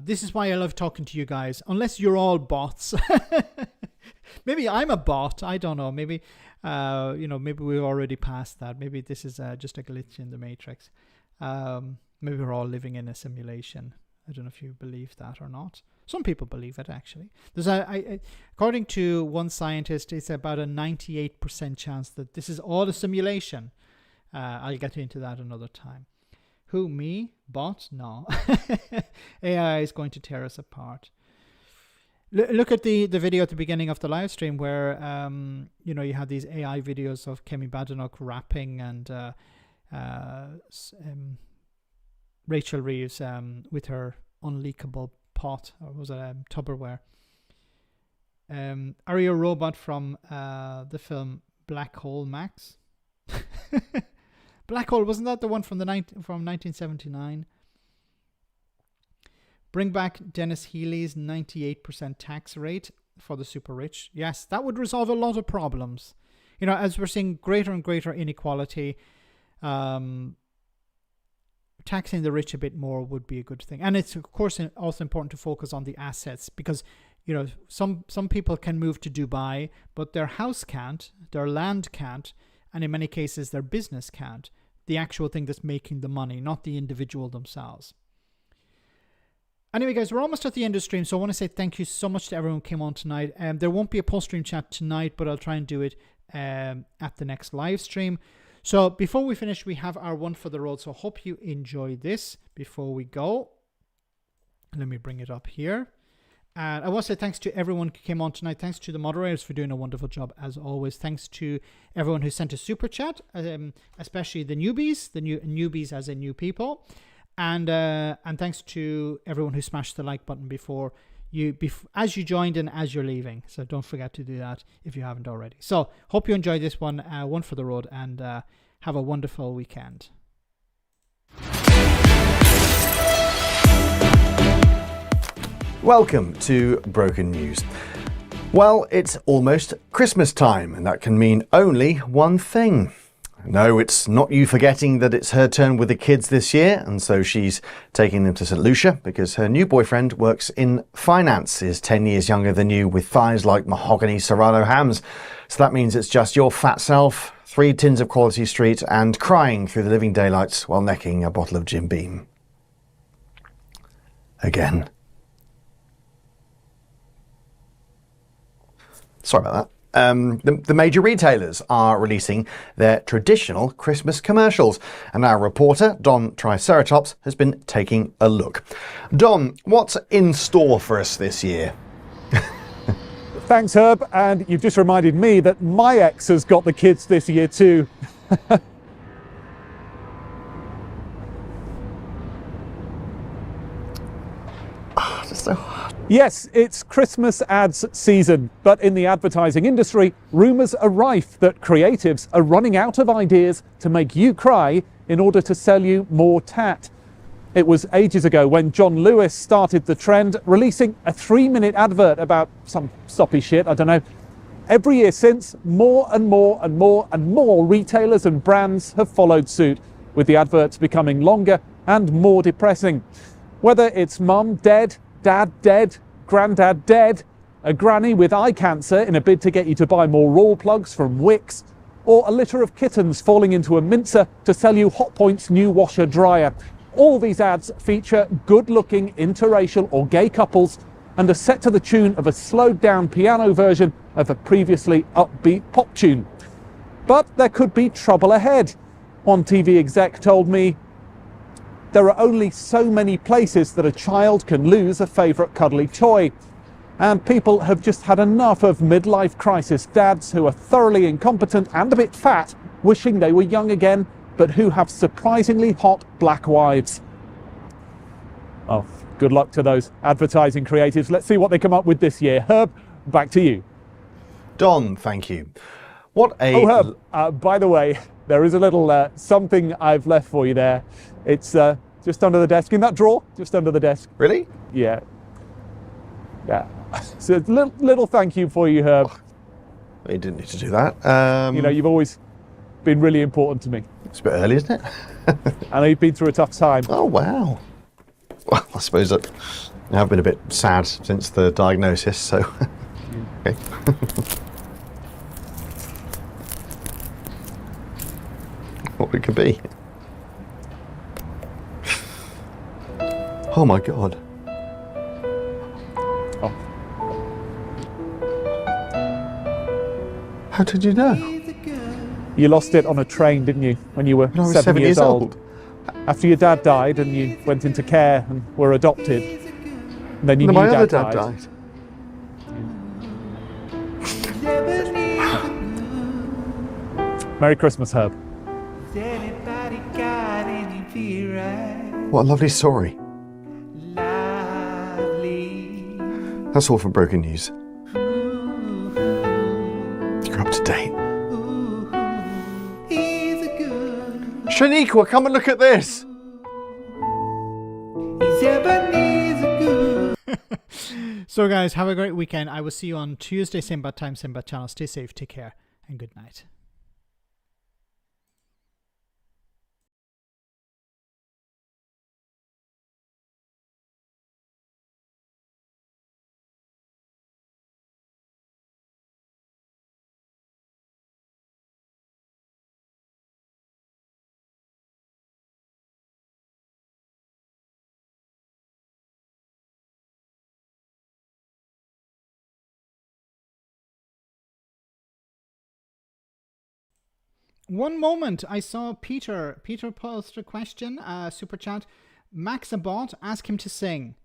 This is why I love talking to you guys. Unless you're all bots. Maybe I'm a bot. I don't know. Maybe maybe we've already passed that. Maybe this is just a glitch in the Matrix. Maybe we're all living in a simulation. I don't know if you believe that or not. Some people believe it, actually. There's according to one scientist, it's about a 98% chance that this is all a simulation. I'll get into that another time. Who, me? Bot? No. AI is going to tear us apart. Look at the video at the beginning of the live stream where you had these AI videos of Kemi Badenoch rapping and Rachel Reeves with her unleakable pot, or was it Tupperware? Are you a robot from the film Black Hole Max? Black Hole, wasn't that the one from 1979? Bring back Dennis Healy's 98% tax rate for the super rich. Yes, that would resolve a lot of problems. As we're seeing greater and greater inequality, taxing the rich a bit more would be a good thing. And it's, of course, also important to focus on the assets, because some people can move to Dubai, but their house can't, their land can't, and in many cases their business can't. The actual thing that's making the money, not the individual themselves. Anyway, guys, we're almost at the end of the stream, so I want to say thank you so much to everyone who came on tonight. There won't be a post-stream chat tonight, but I'll try and do it at the next live stream. So before we finish, we have our one for the road. So I hope you enjoy this before we go. Let me bring it up here. And I want to say thanks to everyone who came on tonight. Thanks to the moderators for doing a wonderful job, as always. Thanks to everyone who sent a super chat, especially the newbies, newbies as in new people. And thanks to everyone who smashed the like button as you joined and as you're leaving. So don't forget to do that if you haven't already. So hope you enjoyed this one for the road, and have a wonderful weekend. Welcome to Broken News. Well, it's almost Christmas time, and that can mean only one thing. No, it's not you forgetting that it's her turn with the kids this year, and so she's taking them to St. Lucia because her new boyfriend works in finance, is 10 years younger than you, with thighs like mahogany serrano hams. So that means it's just your fat self, 3 tins of Quality Street, and crying through the living daylights while necking a bottle of Jim Beam. Again. Sorry about that. The major retailers are releasing their traditional Christmas commercials, and our reporter, Don Triceratops, has been taking a look. Don, what's in store for us this year? Thanks, Herb, and you've just reminded me that my ex has got the kids this year too. Just so hard. Yes, it's Christmas ads season, but in the advertising industry, rumours are rife that creatives are running out of ideas to make you cry in order to sell you more tat. It was ages ago when John Lewis started the trend, releasing a 3-minute advert about some soppy shit, I don't know. Every year since, more and more and more and more retailers and brands have followed suit, with the adverts becoming longer and more depressing. Whether it's mum dead, dad dead, granddad dead, a granny with eye cancer in a bid to get you to buy more roll plugs from Wix, or a litter of kittens falling into a mincer to sell you Hotpoint's new washer dryer. All these ads feature good-looking interracial or gay couples and are set to the tune of a slowed-down piano version of a previously upbeat pop tune. But there could be trouble ahead. One TV exec told me, "There are only so many places that a child can lose a favourite cuddly toy. And people have just had enough of midlife crisis dads who are thoroughly incompetent and a bit fat wishing they were young again, but who have surprisingly hot black wives. Oh, good luck to those advertising creatives. Let's see what they come up with this year. Herb, back to you. Don, thank you. What a... Oh, Herb, by the way, there is a little something I've left for you there. It's just under the desk, in that drawer, just under the desk. Really? Yeah. Yeah. So a little thank you for you, Herb. You didn't need to do that. You know, you've always been really important to me. It's a bit early, isn't it? I know you've been through a tough time. Oh, wow. Well, I suppose that I have been a bit sad since the diagnosis, so... Okay. What it could be. Oh my God. Oh. How did you know? You lost it on a train, didn't you, when you were When I was 7 years old? After your dad died and you went into care and were adopted. And then you knew my dad other dad died. died. Merry Christmas, Herb. What a lovely story. That's all from Broken News. You're up to date. Shaniqua, come and look at this. So guys, have a great weekend. I will see you on Tuesday, same bad time, same bad channel. Stay safe, take care, and good night. One moment, I saw Peter. Peter posted a question, super chat. Max a bot, ask him to sing.